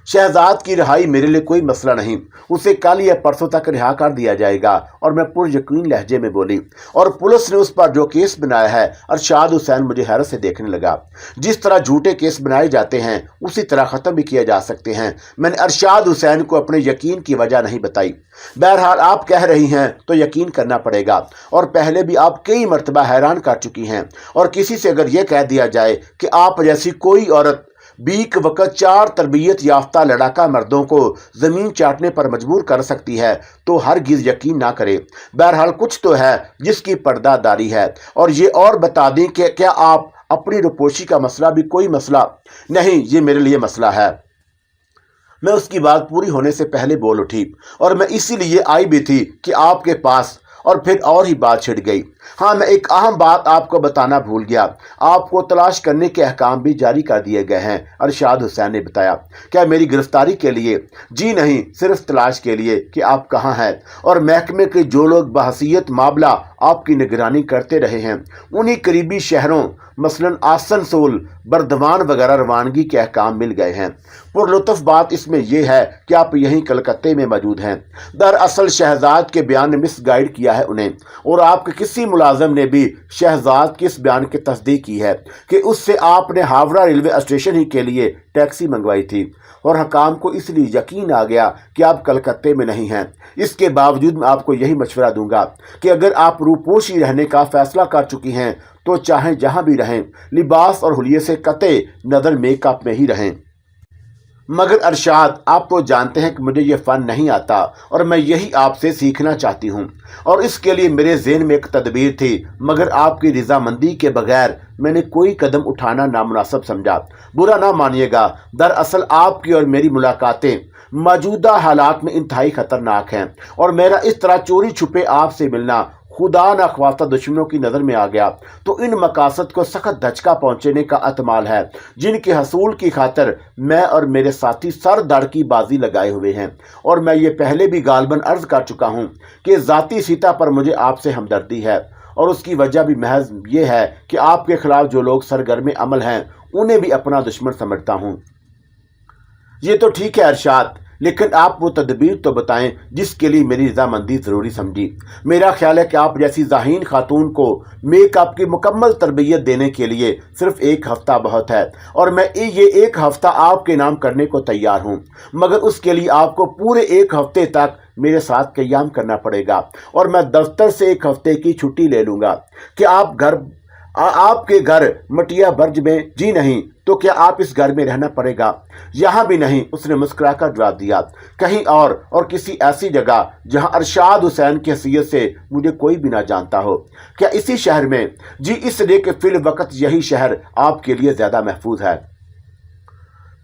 Speaker 1: शहजाद की रिहाई मेरे लिए कोई मसला नहीं, उसे कल या परसों तक रिहा कर दिया जाएगा। और मैं पुरयकीन लहजे में बोली। और पुलिस ने उस पर जो केस बनाया है, अरशाद हुसैन मुझे हैरत से देखने लगा। जिस तरह झूठे केस बनाए जाते हैं उसी तरह ख़त्म भी किए जा सकते हैं। मैंने अरशाद हुसैन को अपने यकीन की वजह नहीं बताई। बहरहाल आप कह रही हैं तो यकीन करना पड़ेगा। और पहले भी आप कई मरतबा हैरान कर चुकी हैं। और किसी से अगर यह कह दिया जाए कि आप जैसी कोई औरत बीक वक़्त 4 तरबियत याफ्ता लड़ाका मर्दों को ज़मीन चाटने पर मजबूर कर सकती है तो हरगिज़ यकीन ना करे। बहरहाल कुछ तो है जिसकी पर्दादारी है। और ये और बता दें कि क्या आप अपनी रुपोशी का मसला भी कोई मसला नहीं, ये मेरे लिए मसला है। मैं उसकी बात पूरी होने से पहले बोल उठी। और मैं इसीलिए आई भी थी कि आपके पास। और फिर और ही बात छिड़ गई। हाँ, मैं एक अहम बात आपको बताना भूल गया। आपको तलाश करने के अहकाम भी जारी कर दिए गए हैं, अरशाद हुसैन ने बताया। क्या मेरी गिरफ्तारी के लिए? जी नहीं, सिर्फ तलाश के लिए कि आप कहाँ हैं। और महकमे के जो लोग बहसीयत मामला आपकी निगरानी करते रहे हैं उन्हीं करीबी शहरों मसलन आसनसोल, बर्दवान वगैरह रवानगी के अहकाम मिल गए हैं। पुरलुत्फ बात इसमें यह है कि आप यहीं कलकत्ते में मौजूद हैं। दरअसल शहजाद के बयान ने मिसगाइड किया है उन्हें। और आपके किसी मुलाजम ने भी शहजाद के इस बयान की तस्दीक की है कि उससे आपने हावड़ा रेलवे स्टेशन ही के लिए टैक्सी मंगवाई थी। और हकाम को इसलिए यकीन आ गया कि आप कलकत्ते में नहीं हैं। इसके बावजूद मैं आपको यही मशवरा दूंगा कि अगर आप रूपोशी रहने का फैसला कर चुकी हैं तो चाहे जहां भी रहें, लिबास और हुलिये से कते नज़र मेकअप में ही रहें। मगर अरशाद, आप तो जानते हैं कि मुझे ये फ़न नहीं आता और मैं यही आपसे सीखना चाहती हूँ। और इसके लिए मेरे ज़हन में एक तदबीर थी, मगर आपकी रजामंदी के बगैर मैंने कोई कदम उठाना नामुनासिब समझा। बुरा ना मानिएगा, दरअसल आपकी और मेरी मुलाकातें मौजूदा हालात में इंतहाई ख़तरनाक हैं। और मेरा इस तरह चोरी छुपे आपसे मिलना खुदा न ख्वास्ता दुश्मनों की नज़र में आ गया तो इन मकासद को सख्त धचका पहुंचने का अहतमाल है जिनके हसूल की खातिर मैं और मेरे साथी सर दड़ की बाजी लगाए हुए हैं। और मैं ये पहले भी गालबन अर्ज कर चुका हूँ कि ज़ाती सीता पर मुझे आपसे हमदर्दी है। और उसकी वजह भी महज ये है कि आपके खिलाफ जो लोग सरगर्म अमल हैं उन्हें भी अपना दुश्मन समझता हूँ। ये तो ठीक है अरशाद, लेकिन आप वो तदबीर तो बताएं जिसके लिए मेरी रजामंदी ज़रूरी समझी। मेरा ख्याल है कि आप जैसी ज़ाहीन खातून को मेकअप की मुकम्मल तरबियत देने के लिए सिर्फ 1 हफ़्ता बहुत है। और मैं ये 1 हफ़्ता आपके नाम करने को तैयार हूँ, मगर उसके लिए आपको पूरे 1 हफ़्ते तक मेरे साथ क़याम करना पड़ेगा। और मैं दफ्तर से 1 हफ़्ते की छुट्टी ले लूँगा कि आपके घर मटिया बर्ज में। जी नहीं तो क्या आप इस घर में रहना पड़ेगा? यहाँ भी नहीं, उसने मुस्कुराकर जवाब दिया। कहीं और किसी ऐसी जगह जहाँ अरशाद हुसैन की हैसियत से मुझे कोई भी ना जानता हो। क्या इसी शहर में? जी इसलिए कि फिल वक्त यही शहर आपके लिए ज़्यादा महफूज है।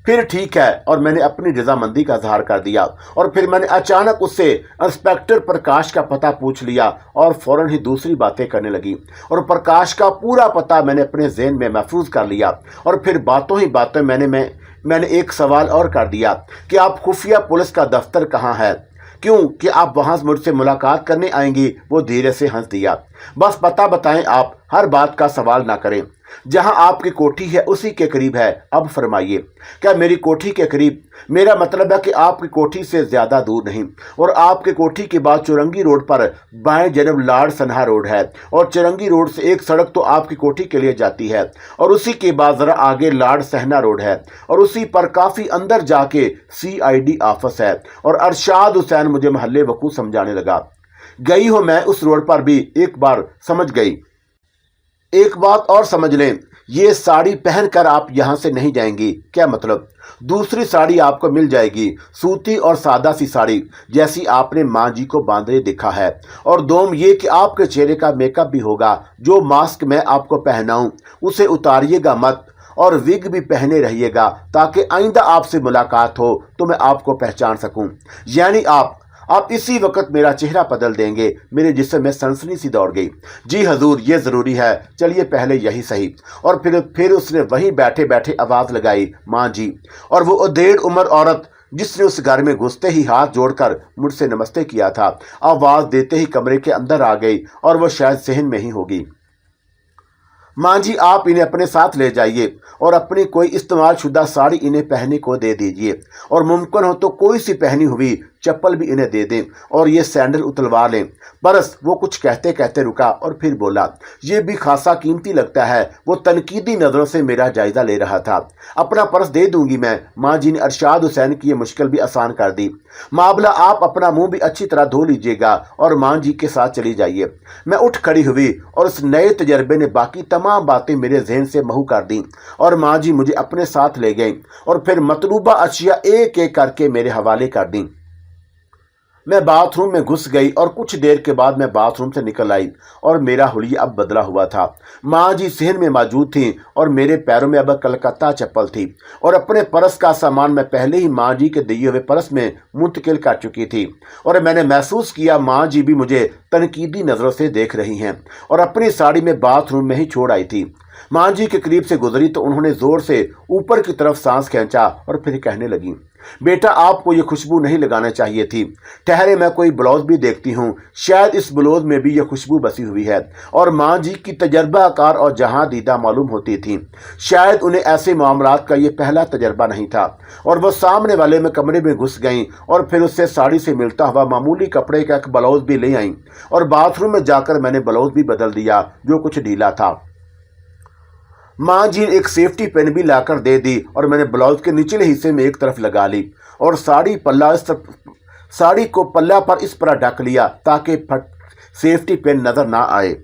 Speaker 1: फिर ठीक है। और मैंने अपनी रजामंदी का इजहार कर दिया। और फिर मैंने अचानक उससे इंस्पेक्टर प्रकाश का पता पूछ लिया और फौरन ही दूसरी बातें करने लगी। और प्रकाश का पूरा पता मैंने अपने ज़हन में महफूज कर लिया। और फिर बातों ही बातों मैंने एक सवाल और कर दिया कि आप खुफिया पुलिस का दफ्तर कहाँ है? क्यों कि आप वहाँ मुझसे मुलाकात करने आएंगी? वो धीरे से हंस दिया। बस पता बताएं, आप हर बात का सवाल ना करें। जहां आपकी कोठी है उसी के करीब है। अब फरमाइए। क्या मेरी कोठी के करीब? मेरा मतलब है कि आपकी कोठी से ज़्यादा दूर नहीं। और आपकी कोठी के बाद चौरंगी रोड पर बाएं जन्म लाड़ सन्हा रोड है। और चौरंगी रोड से एक सड़क तो आपकी कोठी के लिए जाती है। और उसी के बाद ज़रा आगे लाड़ सहना रोड है। और उसी पर काफ़ी अंदर जाके CID ऑफिस है। और अरशाद हुसैन मुझे महल्ले वकू समझाने लगा। गई हो मैं उस रोड पर भी एक बार, समझ गई। एक बात और समझ लें, ये साड़ी पहनकर आप यहाँ से नहीं जाएंगी। क्या मतलब? दूसरी साड़ी आपको मिल जाएगी, सूती और सादा सी साड़ी जैसी आपने माँ जी को बांधे देखा है। और दोम ये कि आपके चेहरे का मेकअप भी होगा। जो मास्क मैं आपको पहनाऊं उसे उतारिएगा मत। और विग भी पहने रहिएगा ताकि आइंदा आपसे मुलाकात हो तो मैं आपको पहचान सकूं। यानी आप इसी वक्त मेरा चेहरा बदल देंगे। मेरे जिस्म में सनसनी सी दौड़ गई। जी हजूर, ये जरूरी है, चलिए पहले यही सही। और फिर उसने वहीं बैठे बैठे आवाज लगाई, माँ जी। और वो अधेड़ उम्र औरत जिसने उस घर में घुसते ही हाथ जोड़कर मुझसे नमस्ते किया था, आवाज देते ही कमरे के अंदर आ गई और वो शायद सहन में ही होगी। माँ जी, आप इन्हें अपने साथ ले जाइए और अपनी कोई इस्तेमाल शुदा साड़ी इन्हें पहनने को दे दीजिए, और मुमकिन हो तो कोई सी पहनी हुई चप्पल भी इन्हें दे दें और ये सैंडल उतरवा लें। बरस वो कुछ कहते कहते रुका और फिर बोला, ये भी खासा कीमती लगता है। वो तनकीदी नजरों से मेरा जायजा ले रहा था। अपना पर्स दे दूंगी मैं। माँ जी ने अरशाद हुसैन की ये मुश्किल भी आसान कर दी। मामला, आप अपना मुंह भी अच्छी तरह धो लीजिएगा और माँ जी के साथ चली जाइए। मैं उठ खड़ी हुई और उस नए तजर्बे ने बाकी तमाम बातें मेरे जहन से महू कर दी और माँ जी मुझे अपने साथ ले गई और फिर मतलूबा अशिया एक एक करके मेरे हवाले कर दी। मैं बाथरूम में घुस गई और कुछ देर के बाद मैं बाथरूम से निकल आई और मेरा हुलिया अब बदला हुआ था। माँ जी सहन में मौजूद थीं और मेरे पैरों में अब कलकत्ता चप्पल थी और अपने पर्स का सामान मैं पहले ही माँ जी के दिए हुए पर्स में मुंतकिल कर चुकी थी। और मैंने महसूस किया माँ जी भी मुझे तनकीदी नज़रों से देख रही हैं और अपनी साड़ी में बाथरूम में ही छोड़ आई थी। माँ जी के करीब से गुजरी तो उन्होंने जोर से ऊपर की तरफ सांस खींचा और फिर कहने लगी, बेटा, आपको ये खुशबू नहीं लगाना चाहिए थी। ठहरे, मैं कोई ब्लाउज भी देखती हूँ, शायद इस ब्लाउज में भी ये खुशबू बसी हुई है। और माँ जी की तजर्बाकार और जहाँ दीदा मालूम होती थी। शायद उन्हें ऐसे मामलात का ये पहला तजर्बा नहीं था और वो सामने वाले में कमरे में घुस गईं और फिर उससे साड़ी से मिलता हुआ मामूली कपड़े का एक ब्लाउज भी ले आईं और बाथरूम में जाकर मैंने ब्लाउज भी बदल दिया जो कुछ ढीला था। माँ जी ने एक सेफ्टी पेन भी लाकर दे दी और मैंने ब्लाउज के निचले हिस्से में एक तरफ लगा ली और साड़ी को पल्ला पर इस पर ढक लिया ताकि सेफ्टी पेन नजर ना आए।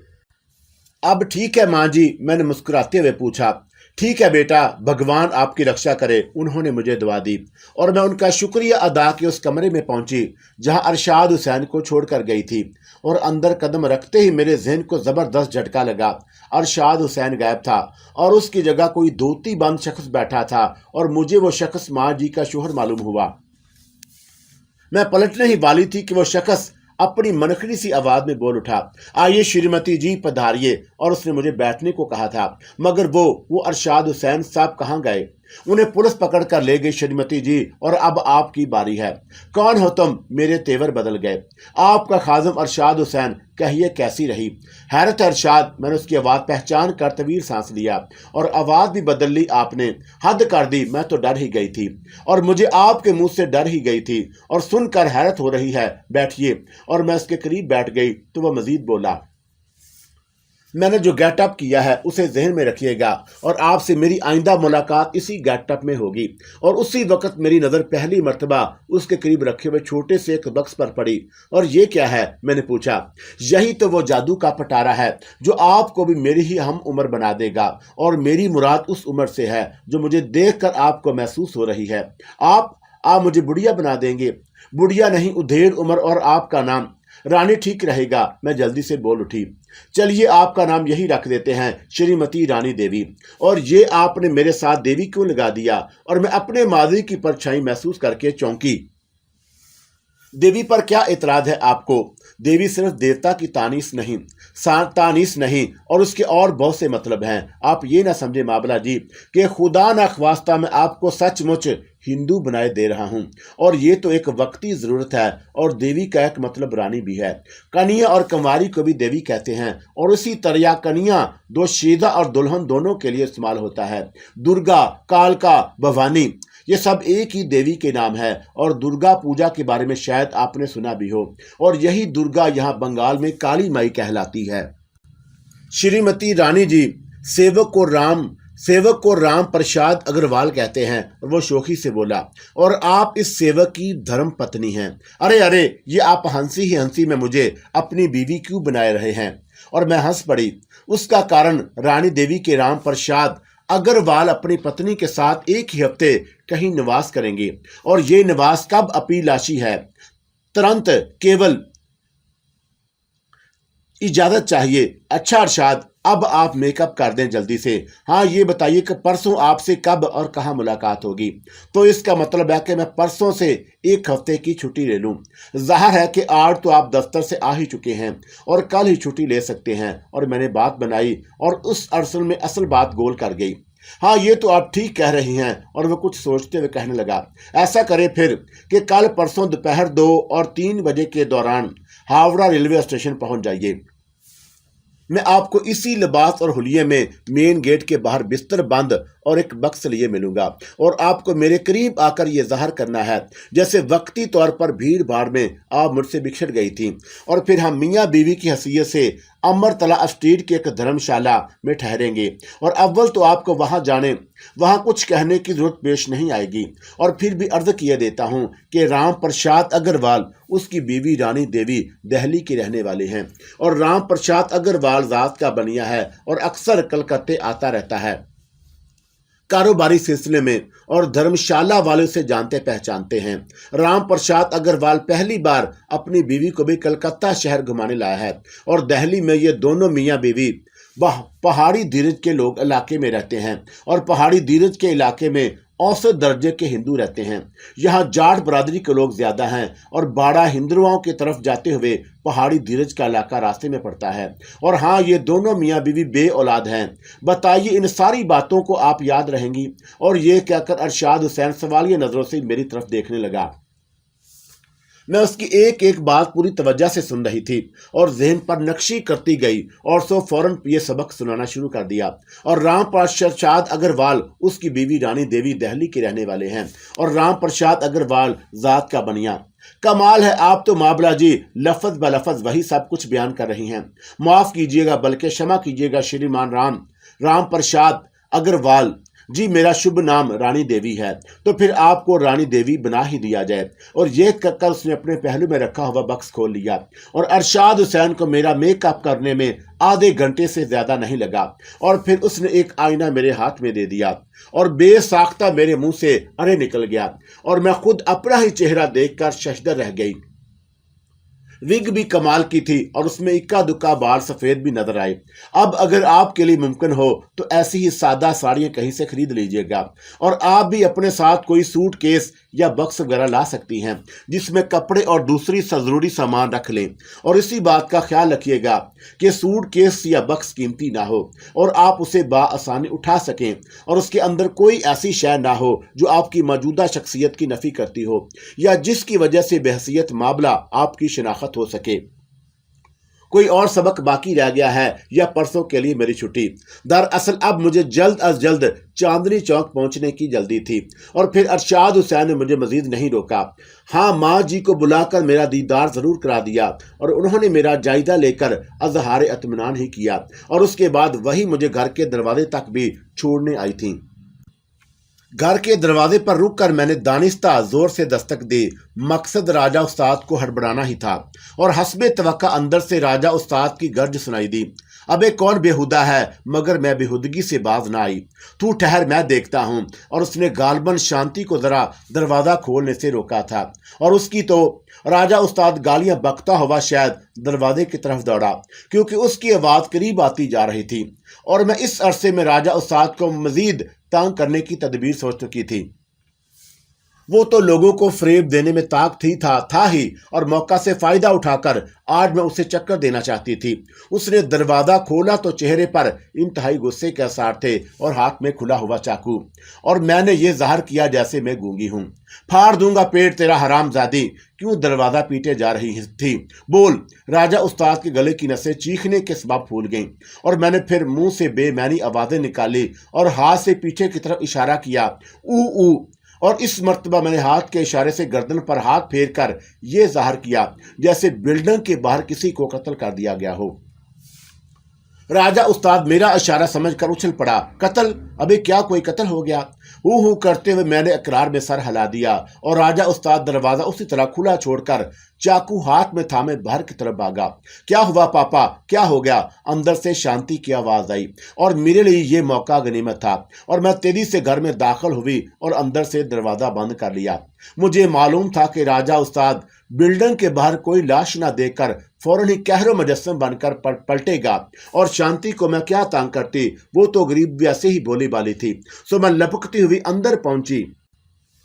Speaker 1: अब ठीक है माँ जी, मैंने मुस्कुराते हुए पूछा। ठीक है बेटा, भगवान आपकी रक्षा करे। उन्होंने मुझे दुआ दी और मैं उनका शुक्रिया अदा के उस कमरे में पहुंची जहां अरशाद हुसैन को छोड़कर गई थी और अंदर कदम रखते ही मेरे जहन को जबरदस्त झटका लगा। अरशाद हुसैन गायब था और उसकी जगह कोई धोती बंद शख्स बैठा था और मुझे वो शख्स माँ जी का शोहर मालूम हुआ। मैं पलटने ही वाली थी कि वो शख्स अपनी मनखड़ी सी आवाज में बोल उठा, आइए श्रीमती जी पधारिए। और उसने मुझे बैठने को कहा था, मगर वो अरशाद हुसैन साहब कहाँ गए? उन्हें पुलिस पकड़ कर ले गई श्रीमती जी, और अब आपकी बारी है। कौन हो तुम? मेरे तेवर बदल गए। आपका खाजम अरशाद हुसैन, कहिए कैसी रही? हैरत अरशाद, मैंने उसकी आवाज पहचान कर तवील सांस लिया। और आवाज भी बदल ली आपने, हद कर दी। मैं तो डर ही गई थी और मुझे आपके मुंह से डर ही गई थी और सुनकर हैरत हो रही है। बैठिए। और मैं उसके करीब बैठ गई तो वह मजीद बोला, मैंने जो गेटअप किया है उसे जहन में रखिएगा और आपसे मेरी आइंदा मुलाकात इसी गेटअप में होगी। और उसी वक्त मेरी नज़र पहली मर्तबा उसके करीब रखे हुए छोटे से एक बक्स पर पड़ी। और ये क्या है? मैंने पूछा। यही तो वो जादू का पटारा है जो आपको भी मेरी ही हम उम्र बना देगा, और मेरी मुराद उस उम्र से है जो मुझे देखकर आपको महसूस हो रही है। आप मुझे बुढ़िया बना देंगे? बुढ़िया नहीं, उधेड़ उम्र। और आपका नाम? रानी ठीक रहेगा। मैं जल्दी से बोल उठी, चलिए आपका नाम यही रख देते हैं, श्रीमती रानी देवी। और ये आपने मेरे साथ देवी क्यों लगा दिया? और मैं अपने माजी की परछाई महसूस करके चौंकी। देवी पर क्या इतराज है आपको? देवी सिर्फ देवता की तानीस नहीं और उसके और बहुत से मतलब हैं। आप ये ना समझे माबला जी कि खुदा ना ख्वास्ता मैं आपको सचमुच हिंदू बनाए दे रहा हूँ, और ये तो एक वक्ती ज़रूरत है। और देवी का एक मतलब रानी भी है। कन्या और कंवारी को भी देवी कहते हैं, और उसी तरह कन्या दो शीदा और दुल्हन दोनों के लिए इस्तेमाल होता है। दुर्गा, कालका, भवानी, ये सब एक ही देवी के नाम है। और दुर्गा पूजा के बारे में शायद आपने सुना भी हो, और यही दुर्गा यहाँ बंगाल में काली माई कहलाती है। श्रीमती रानी जी, सेवक को राम प्रसाद अग्रवाल कहते हैं। और वो शोखी से बोला, और आप इस सेवक की धर्म पत्नी हैं। अरे, ये आप हंसी ही हंसी में मुझे अपनी बीवी क्यों बनाए रहे हैं? और मैं हंस पड़ी। उसका कारण रानी देवी के राम प्रसाद अग्रवाल अपनी पत्नी के साथ एक ही हफ्ते कहीं निवास करेंगे, और ये निवास कब अपीलाशी है। तुरंत केवल इजाजत चाहिए। अच्छा अरशाद, اب آپ میک اپ کر دیں جلدی سے. ہاں یہ بتائیے کہ پرسوں آپ سے کب اور کہاں ملاقات ہوگی؟ تو اس کا مطلب ہے کہ میں پرسوں سے 1 ہفتے کی چھٹی لے لوں. ظاہر ہے کہ آج تو آپ دفتر سے آ ہی چکے ہیں اور کل ہی چھٹی لے سکتے ہیں. اور میں نے بات بنائی اور اس عرصے میں اصل بات گول کر گئی. ہاں یہ تو آپ ٹھیک کہہ رہی ہیں. اور وہ کچھ سوچتے ہوئے کہنے لگا، ایسا کرے پھر کہ کل پرسوں دوپہر 2 اور 3 بجے کے دوران ہاوڑہ ریلوے اسٹیشن پہنچ جائیے. میں آپ کو اسی لباس اور حلیے میں مین گیٹ کے باہر بستر بند اور ایک بکس لیے ملوں گا، اور آپ کو میرے قریب آ کر یہ ظاہر کرنا ہے جیسے وقتی طور پر بھیڑ بھاڑ میں آپ مجھ سے بچھڑ گئی تھی. اور پھر ہم میاں بیوی کی حیثیت سے امرتلا اسٹریٹ کے ایک دھرم شالہ میں ٹھہریں گے. اور اول تو آپ کو وہاں کچھ کہنے کی ضرورت پیش نہیں آئے گی. اور پھر بھی عرض کیے دیتا ہوں کہ رام پرساد اگروال، اس کی بیوی رانی دیوی دہلی کے رہنے والے ہیں، اور رام پرساد اگروال ذات کا بنیا ہے اور اکثر کلکتے آتا رہتا ہے کاروباری سلسلے میں، اور دھرم شالہ والے سے جانتے پہچانتے ہیں. رام پرساد اگروال پہلی بار اپنی بیوی کو بھی کلکتہ شہر گھمانے لایا ہے، اور دہلی میں یہ دونوں میاں بیوی پہاڑی دھیرج کے لوگ علاقے میں رہتے ہیں، اور پہاڑی دھیرج کے علاقے میں اوسط درجے کے ہندو رہتے ہیں. یہاں جاٹ برادری کے لوگ زیادہ ہیں، اور باڑہ ہندوؤں کی طرف جاتے ہوئے پہاڑی دھیرج کا علاقہ راستے میں پڑتا ہے. اور ہاں یہ دونوں میاں بیوی بے اولاد ہیں. بتائیے ان ساری باتوں کو آپ یاد رہیں گی؟ اور یہ کہہ کر ارشاد حسین سوالیہ نظروں سے میری طرف دیکھنے لگا. میں اس کی ایک ایک بات پوری توجہ سے سن رہی تھی اور ذہن پر نقشی کرتی گئی، اور سو فوراً یہ سبق سنانا شروع کر دیا. اور رام پرساد اگروال، اس کی بیوی رانی دیوی دہلی کے رہنے والے ہیں، اور رام پرساد اگروال ذات کا بنیا. کمال ہے، آپ تو مابلا جی لفظ بلفظ وہی سب کچھ بیان کر رہی ہیں. معاف کیجیے گا، بلکہ شمع کیجیے گا شریمان رام پرساد اگروال جی، میرا شبھ نام رانی دیوی ہے، تو پھر آپ کو رانی دیوی بنا ہی دیا جائے. اور یہ کہہ کر اس نے اپنے پہلو میں رکھا ہوا بکس کھول لیا، اور ارشاد حسین کو میرا میک اپ کرنے میں آدھے گھنٹے سے زیادہ نہیں لگا. اور پھر اس نے ایک آئینہ میرے ہاتھ میں دے دیا، اور بے ساختہ میرے منہ سے ارے نکل گیا، اور میں خود اپنا ہی چہرہ دیکھ کر ششدر رہ گئی. وگ بھی کمال کی تھی، اور اس میں اکا دکا بال سفید بھی نظر آئے. اب اگر آپ کے لیے ممکن ہو تو ایسی ہی سادہ ساڑیاں کہیں سے خرید لیجیے گا، اور آپ بھی اپنے ساتھ کوئی سوٹ کیس یا بکس وغیرہ لا سکتی ہیں جس میں کپڑے اور دوسری ضروری سامان رکھ لیں. اور اسی بات کا خیال رکھیے گا کہ سوٹ کیس یا بکس قیمتی نہ ہو، اور آپ اسے بآسانی اٹھا سکیں، اور اس کے اندر کوئی ایسی شے نہ ہو جو آپ کی موجودہ شخصیت کی نفی کرتی ہو، یا جس کی وجہ سے بحیثیت مابلہ آپ کی شناخت ہو سکے. کوئی اور سبق باقی رہ گیا ہے یا پرسوں کے لیے میری چھٹی؟ دراصل اب مجھے جلد از جلد چاندنی چوک پہنچنے کی جلدی تھی. اور پھر ارشاد حسین نے مجھے مزید نہیں روکا. ہاں، ماں جی کو بلا کر میرا دیدار ضرور کرا دیا، اور انہوں نے میرا جائزہ لے کر اظہار اطمینان ہی کیا، اور اس کے بعد وہی مجھے گھر کے دروازے تک بھی چھوڑنے آئی تھیں. گھر کے دروازے پر رک کر میں نے دانستہ زور سے دستک دی. مقصد راجہ استاد کو ہڑبڑانا ہی تھا، اور حسب توقع اندر سے راجہ استاد کی گرج سنائی دی. ابے کون بےہودہ ہے؟ مگر میں بےہودگی سے باز نہ آئی. تو ٹھہر، میں دیکھتا ہوں. اور اس نے غالباً شانتی کو ذرا دروازہ کھولنے سے روکا تھا، اور اس کی تو راجہ استاد گالیاں بکتا ہوا شاید دروازے کی طرف دوڑا، کیونکہ اس کی آواز قریب آتی جا رہی تھی، اور میں اس عرصے میں راجہ استاد کو مزید تنگ کرنے کی تدبیر سوچ چکی تھی. وہ تو لوگوں کو فریب دینے میں طاقت تھا ہی، اور موقع سے فائدہ اٹھا کر آج میں اسے چکر دینا چاہتی تھی. اس نے دروازہ کھولا تو چہرے پر انتہائی غصے کے آثار تھے، اور ہاتھ میں کھلا ہوا چاقو، اور میں نے یہ ظاہر کیا جیسے میں گونگی ہوں. پھاڑ دوں گا پیٹ تیرا حرام زادی، کیوں دروازہ پیٹے جا رہی تھی؟ بول. راجہ استاد کے گلے کی نسیں چیخنے کے سبب پھول گئیں، اور میں نے پھر منہ سے بے معنی آوازیں نکالی اور ہاتھ سے پیچھے کی طرف اشارہ کیا. او او. اور اس مرتبہ میں نے ہاتھ کے اشارے سے گردن پر ہاتھ پھیر کر یہ ظاہر کیا جیسے بلڈنگ کے باہر کسی کو قتل کر دیا گیا ہو. راجہ استاد میرا اشارہ سمجھ کر اچھل پڑا. قتل؟ ابھی کیا کوئی قتل ہو گیا؟ हू करते हुए मैंने इकरार में सर हिला दिया और राजा उस्ताद दरवाजा उसी तरह खुला छोड़कर चाकू हाथ में थामे बाहर की तरफ भागा। क्या हुआ पापा, क्या हो गया? अंदर से शांति की आवाज आई और मेरे लिए ये मौका गनीमत था और मैं तेजी से घर में दाखिल हुई और अंदर से दरवाजा बंद कर लिया। मुझे मालूम था कि राजा उस्ताद बिल्डिंग के बाहर कोई लाश न देखकर फौरन ही कहरो मुजस्सम बनकर पलटेगा और शांति को मैं क्या तंग करती, वो तो गरीब वैसे ही बोली बाली थी। सो मैं लपकती हुई अंदर पहुंची।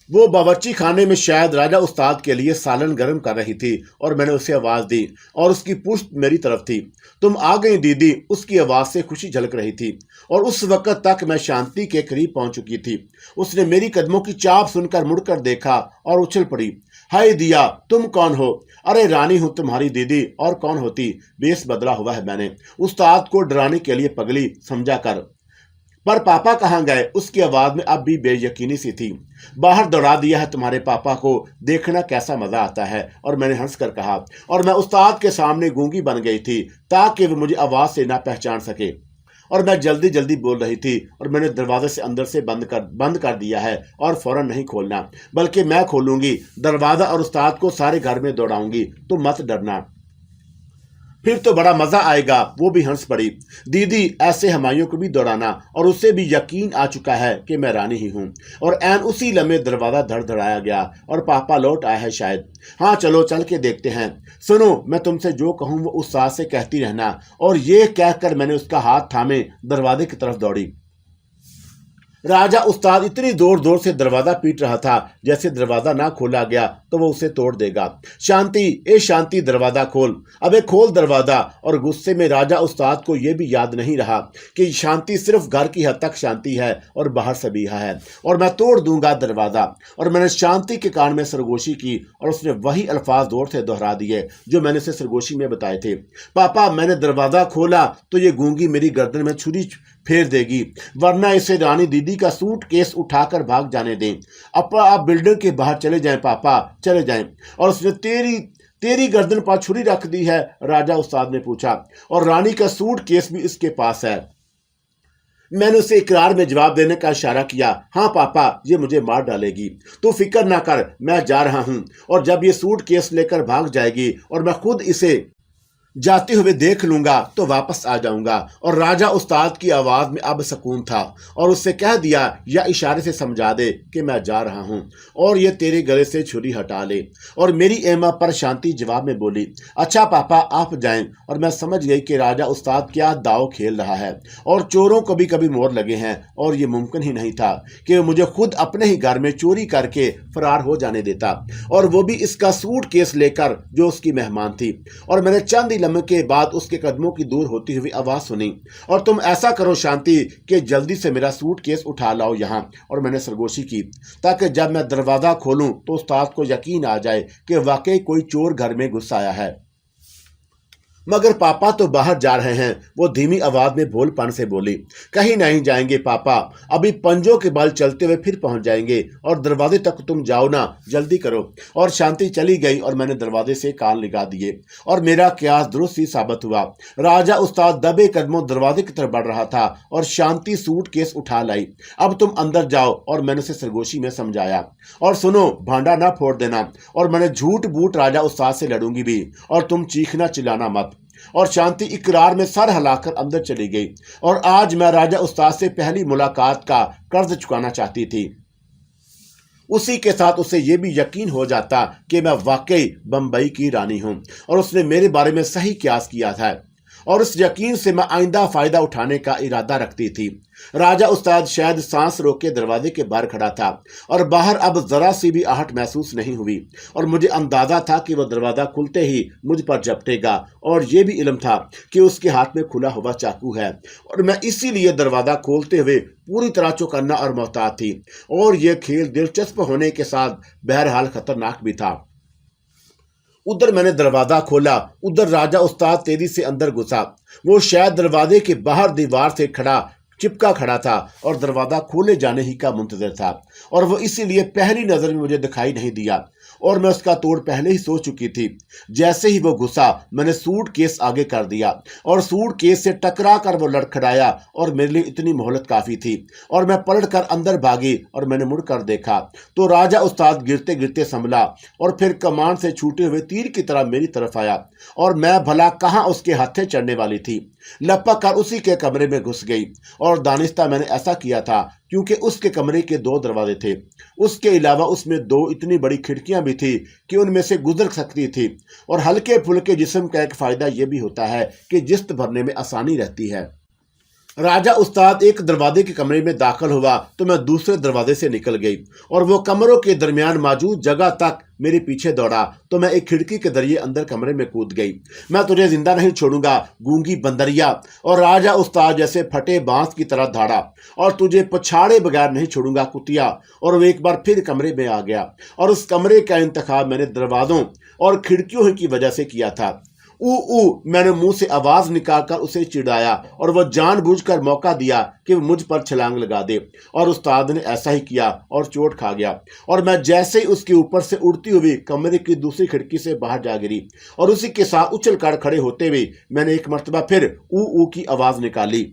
Speaker 1: वो बावर्ची खाने में शायद राजा उस्ताद के लिए सालन गर्म कर रही थी और मैंने उसे आवाज दी और उसकी पुश्त मेरी तरफ थी। तुम आ गई दीदी, उसकी आवाज से खुशी झलक रही थी और उस वक्त तक मैं शांति के करीब पहुंच चुकी थी। उसने मेरी कदमों की चाप सुनकर मुड़कर देखा और उछल पड़ी। हाय दिया, तुम कौन हो? अरे रानी हूं तुम्हारी दीदी, और कौन होती? बेस बदला हुआ है मैंने उस्ताद को डराने के लिए पगली समझा कर। पर पापा कहाँ गए? उसकी आवाज में अब भी बेयकीनी सी थी। बाहर दौड़ा दिया है तुम्हारे पापा को, देखना कैसा मजा आता है। और मैंने हंसकर कहा और मैं उस्ताद के सामने गूंगी बन गई थी ताकि वो मुझे आवाज से ना पहचान सके। और मैं जल्दी जल्दी बोल रही थी और मैंने दरवाजे से अंदर से बंद कर दिया है और फौरन नहीं खोलना, बल्कि मैं खोलूंगी दरवाजा और उस्ताद को सारे घर में दौड़ाऊंगी। तुम मत डरना, फिर तो बड़ा मजा आएगा। वो भी हंस पड़ी। दीदी, ऐसे हमायूं को भी दौड़ाना, और उसे भी यकीन आ चुका है कि मैं रानी ही हूं। और ऐन उसी लम्हे दरवाजा धड़धड़ाया गया और पापा लौट आया है शायद। हाँ चलो चल के देखते हैं। सुनो, मैं तुमसे जो कहूं वो उस साथ से कहती रहना। और ये कहकर मैंने उसका हाथ थामे दरवाजे की तरफ दौड़ी। राजा उस्ताद इतनी जोर जोर से दरवाजा पीट रहा था जैसे दरवाजा ना खोला गया तो वो उसे तोड़ देगा। शांति, ए शांति, दरवाजा खोल, अबे खोल दरवाजा। और गुस्से में राजा उस्ताद को यह भी याद नहीं रहा कि शांति सिर्फ घर की हद तक शांति है और बाहर सबीहा है और मैं तोड़ दूंगा दरवाजा। और मैंने शांति के कान में सरगोशी की और उसने वही अल्फाज जोर से दोहरा दिए जो मैंने उसे सरगोशी में बताए थे। पापा, मैंने दरवाजा खोला तो ये गूंगी मेरी गर्दन में छुरी फेर देगी, वरना इसे रानी दीदी का सूट केस उठाकर भाग जाने दें। अब आप बिल्डिंग के बाहर चले जाएं पापा, चले जाएं। और उसने तेरी गर्दन पर छुरी रख दी है? राजा उस्ताद ने पूछा। और रानी का सूट केस भी इसके पास है। मैंने उसे इकरार में जवाब देने का इशारा किया। हाँ पापा, ये मुझे मार डालेगी। तू फिक्र ना कर, मैं जा रहा हूं और जब ये सूट केस लेकर भाग जाएगी और मैं खुद इसे जाते हुए देख लूंगा तो वापस आ जाऊंगा। और राजा उस्ताद की आवाज में अब सुकून था और उससे कह दिया या इशारे से समझा दे कि मैं जा रहा हूं और ये तेरे गले से छुरी हटा ले। और मेरी एमा पर शांति जवाब में बोली, अच्छा पापा आप जाएं। और मैं समझ गई कि राजा उस्ताद क्या दाव खेल रहा है और चोरों को भी कभी मोर लगे हैं और ये मुमकिन ही नहीं था कि मुझे खुद अपने ही घर में चोरी करके फरार हो जाने देता, और वो भी इसका सूट केस लेकर जो उसकी मेहमान थी। और मैंने चंद ही लम्हे के बाद उसके कदमों की दूर होती हुई आवाज सुनी, और तुम ऐसा करो शांति कि जल्दी से मेरा सूट केस उठा लाओ यहाँ। और मैंने सरगोशी की ताकि जब मैं दरवाजा खोलूं तो उस्ताद को यकीन आ जाए कि वाकई कोई चोर घर में घुस आया है। मगर पापा तो बाहर जा रहे हैं, वो धीमी आवाज में भोलपन से बोली। कहीं नहीं जाएंगे पापा, अभी पंजों के बल चलते हुए फिर पहुंच जाएंगे और दरवाजे तक तुम जाओ ना, जल्दी करो। और शांति चली गई और मैंने दरवाजे से कान लगा दिए और मेरा कयास दुरुस्त ही साबित हुआ। राजा उस्ताद दबे कदमों दरवाजे की तरफ बढ़ रहा था और शांति सूट केस उठा लाई। अब तुम अंदर जाओ, और मैंने उसे सरगोशी में समझाया। और सुनो, भांडा ना फोड़ देना, और मैंने झूठ बूट राजा उस्ताद से लड़ूंगी भी, और तुम चीखना चिल्लाना मत। और शांति इकरार में सर हिलाकर अंदर चली गई। और आज मैं राजा उस्ताद से पहली मुलाकात का कर्ज चुकाना चाहती थी। उसी के साथ उसे यह भी यकीन हो जाता कि मैं वाकई बंबई की रानी हूं और उसने मेरे बारे में सही क्यास किया था, और उस यकीन से मैं आइंदा फायदा उठाने का इरादा रखती थी। राजा उस्ताद शायद सांस रोक के दरवाजे के बाहर खड़ा था और बाहर अब जरा सी भी आहट महसूस नहीं हुई, और मुझे अंदाजा था कि वह दरवाजा खुलते ही मुझ पर झपटेगा, और यह भी इल्म था कि उसके हाथ में खुला हुआ चाकू है, और मैं इसीलिए दरवाजा खोलते हुए पूरी तरह चौकन्ना और मोहतात थी। और यह खेल दिलचस्प होने के साथ बहरहाल खतरनाक भी था। उधर मैंने दरवाजा खोला, उधर राजा उस्ताद तेजी से अंदर घुसा। वो शायद दरवाजे के बाहर दीवार से चिपका खड़ा था और दरवाजा खोले जाने ही का मुंतजर था, और वो इसीलिए पहली नजर में मुझे दिखाई नहीं दिया और मैं उसका तोड़ पहले ही सोच चुकी थी। जैसे ही वो घुसा मैंने सूट केस आगे कर दिया और सूट केस से टकरा कर वो लड़खड़ाया और मेरे लिए इतनी मोहलत काफी थी और मैं पलट कर अंदर भागी और मैंने मुड़कर देखा तो राजा उस्ताद गिरते गिरते संभला और फिर कमान से छूटे हुए तीर की तरह मेरी तरफ आया और मैं भला कहाँ उसके हाथे चढ़ने वाली थी। लपक कर उसी के कमरे में घुस गई और दानिस्ता मैंने ऐसा किया था क्योंकि उसके कमरे के 2 दरवाजे थे। उसके अलावा उसमें 2 इतनी बड़ी खिड़कियां भी थी कि उनमें से गुजर सकती थी और हल्के फुल्के जिस्म का एक फायदा यह भी होता है कि जिस्त भरने में आसानी रहती है। राजा उस्ताद एक दरवाजे के कमरे में दाखिल हुआ तो मैं दूसरे दरवाजे से निकल गई और वो कमरों के दरमियान मौजूद जगह तक मेरे पीछे दौड़ा तो मैं एक खिड़की के जरिए अंदर कमरे में कूद गई। मैं तुझे जिंदा नहीं छोड़ूंगा गूंगी बंदरिया, और राजा उस्ताद जैसे फटे बांस की तरह धाड़ा, और तुझे पछाड़े बगैर नहीं छोड़ूंगा कुतिया। और वो एक बार फिर कमरे में आ गया और उस कमरे का इंतखाब मैंने दरवाजों और खिड़कियों की वजह से किया था। मैंने मुंह से आवाज निकालकर उसे चिढ़ाया और वह जानबूझकर मौका दिया कि वो मुझ पर छलांग लगा दे, और उस्ताद ने ऐसा ही किया और चोट खा गया और मैं जैसे ही उसके ऊपर से उड़ती हुई कमरे की दूसरी खिड़की से बाहर जा गिरी और उसी के साथ उछल कर खड़े होते हुए मैंने एक मर्तबा फिर ऊ की आवाज निकाली।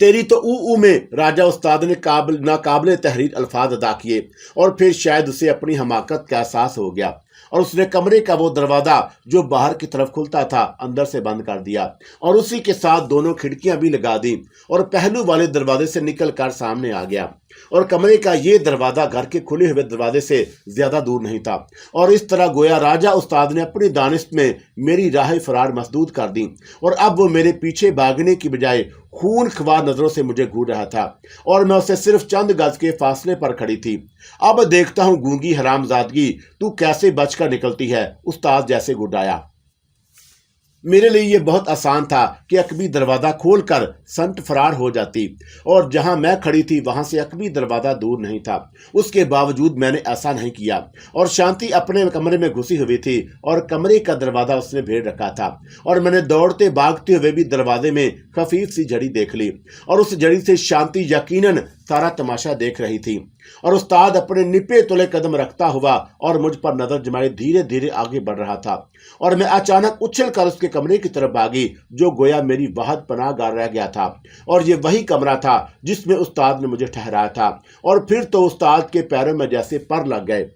Speaker 1: तेरी तो ऊ में राजा उस्ताद ने नाकाबिले तहरीर अल्फाज अदा किए और फिर शायद उसे अपनी हमाकत का एहसास हो गया और उसने कमरे का वो दरवाजा जो बाहर की तरफ खुलता था अंदर से बंद कर दिया और उसी के साथ दोनों खिड़कियां भी लगा दी और पहलू वाले दरवाजे से निकलकर सामने आ गया और कमरे का ये दरवाजा घर के खुले हुए दरवाजे से ज्यादा दूर नहीं था और इस तरह गोया राजा उस्ताद ने अपनी दानिश में मेरी राह फरार मसदूद कर दी और अब वो मेरे पीछे भागने की बजाय खून ख्वार नजरों से मुझे घूर रहा था और मैं उससे सिर्फ चंद गज के फासले पर खड़ी थी। अब देखता हूं गूंगी हरामजादगी तू कैसे बचकर निकलती है, उस्ताद जैसे गुडाया। मेरे लिए यह बहुत आसान था कि अकबी दरवाजा खोलकर संत फरार हो जाती और जहां मैं खड़ी थी वहां से अकबी दरवाजा दूर नहीं था। उसके बावजूद मैंने ऐसा नहीं किया और शांति अपने कमरे में घुसी हुई थी और कमरे का दरवाजा उसने भेड़ रखा था और मैंने दौड़ते भागते हुए भी दरवाजे में खफीफ सी झड़ी देख ली और उस झड़ी से शांति यकीनन सारा तमाशा देख रही थी और उस्ताद अपने निपे तुले कदम रखता हुआ और मुझ पर नजर जमाए धीरे धीरे आगे बढ़ रहा था और मैं अचानक उछल कर उसके कमरे की तरफ भागी जो गोया मेरी वाहद पनाहगाह रह गया था और ये वही कमरा था जिसमें उस्ताद ने मुझे ठहराया था। और फिर तो उस्ताद के पैरों में जैसे पर लग गए।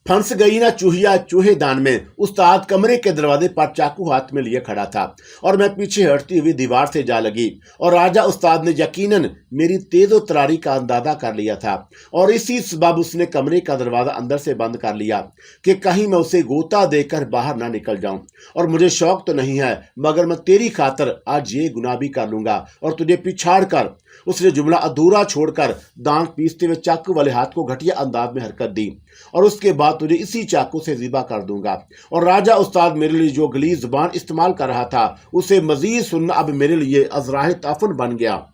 Speaker 1: फंस गई ना चूहिया चूहेदान में। उस्ताद कमरे के दरवाजे पर चाकू हाथ में लिए खड़ा था और मैं पीछे हटती हुई दीवार से जा लगी और राजा उस्ताद ने यकीनन मेरी तेजो तरारी का अंदाजा कर लिया था और इसी सबब उसने कमरे का दरवाजा अंदर से बंद कर लिया कि कहीं मैं उसे गोता देकर बाहर ना निकल जाऊं। और मुझे शौक तो नहीं है मगर मैं तेरी खातर आज ये गुनाह भी कर लूंगा और तुझे पिछाड़ कर। उसने जुमला अधूरा छोड़कर दांत पीसते हुए चाकू वाले हाथ को घटिया अंदाज में हरकत दी और उसके बाद तुझे इसी चाकू से ज़िबा कर दूंगा। और राजा उस्ताद मेरे लिए जो गलीज ज़ुबान इस्तेमाल कर रहा था उसे मजीद सुनना अब मेरे लिए अजराह ताफन बन गया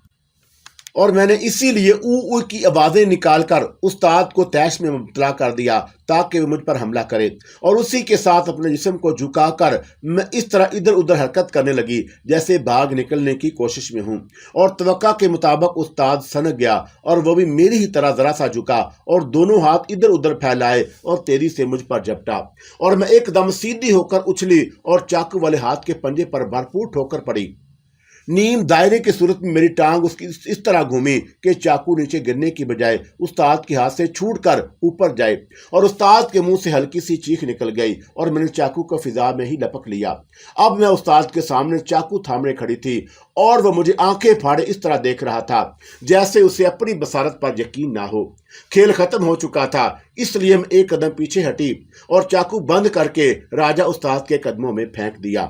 Speaker 1: और मैंने इसीलिए ऊ की आवाजें निकालकर उस्ताद को तैश में मुब्तला कर दिया ताकि वो मुझ पर हमला करे और उसी के साथ अपने जिस्म को झुकाकर मैं इस तरह इधर उधर हरकत करने लगी जैसे भाग निकलने की कोशिश में हूं। और तवक्का के मुताबिक उस्ताद सनक गया और वो भी मेरी ही तरह जरा सा झुका और दोनों हाथ इधर उधर फैलाए और तेजी से मुझ पर झपटा और मैं एकदम सीधी होकर उछली और चाकू वाले हाथ के पंजे पर भरपूर ठोकर पड़ी। नीम दायरे की सूरत में मेरी टांग उसकी इस तरह घूमी कि चाकू नीचे गिरने की बजाय उस्ताद के हाथ से छूटकर ऊपर जाए और उस्ताद के मुंह से हल्की सी चीख निकल गई और मैंने चाकू को फिजा में ही लपक लिया। अब मैं उस्ताद के सामने चाकू थामने खड़ी थी और वह मुझे आंखें फाड़े इस तरह देख रहा था जैसे उसे अपनी बसारत पर यकीन ना हो। खेल खत्म हो चुका था इसलिए मैं एक कदम पीछे हटी और चाकू बंद करके राजा उस्ताद के कदमों में फेंक दिया।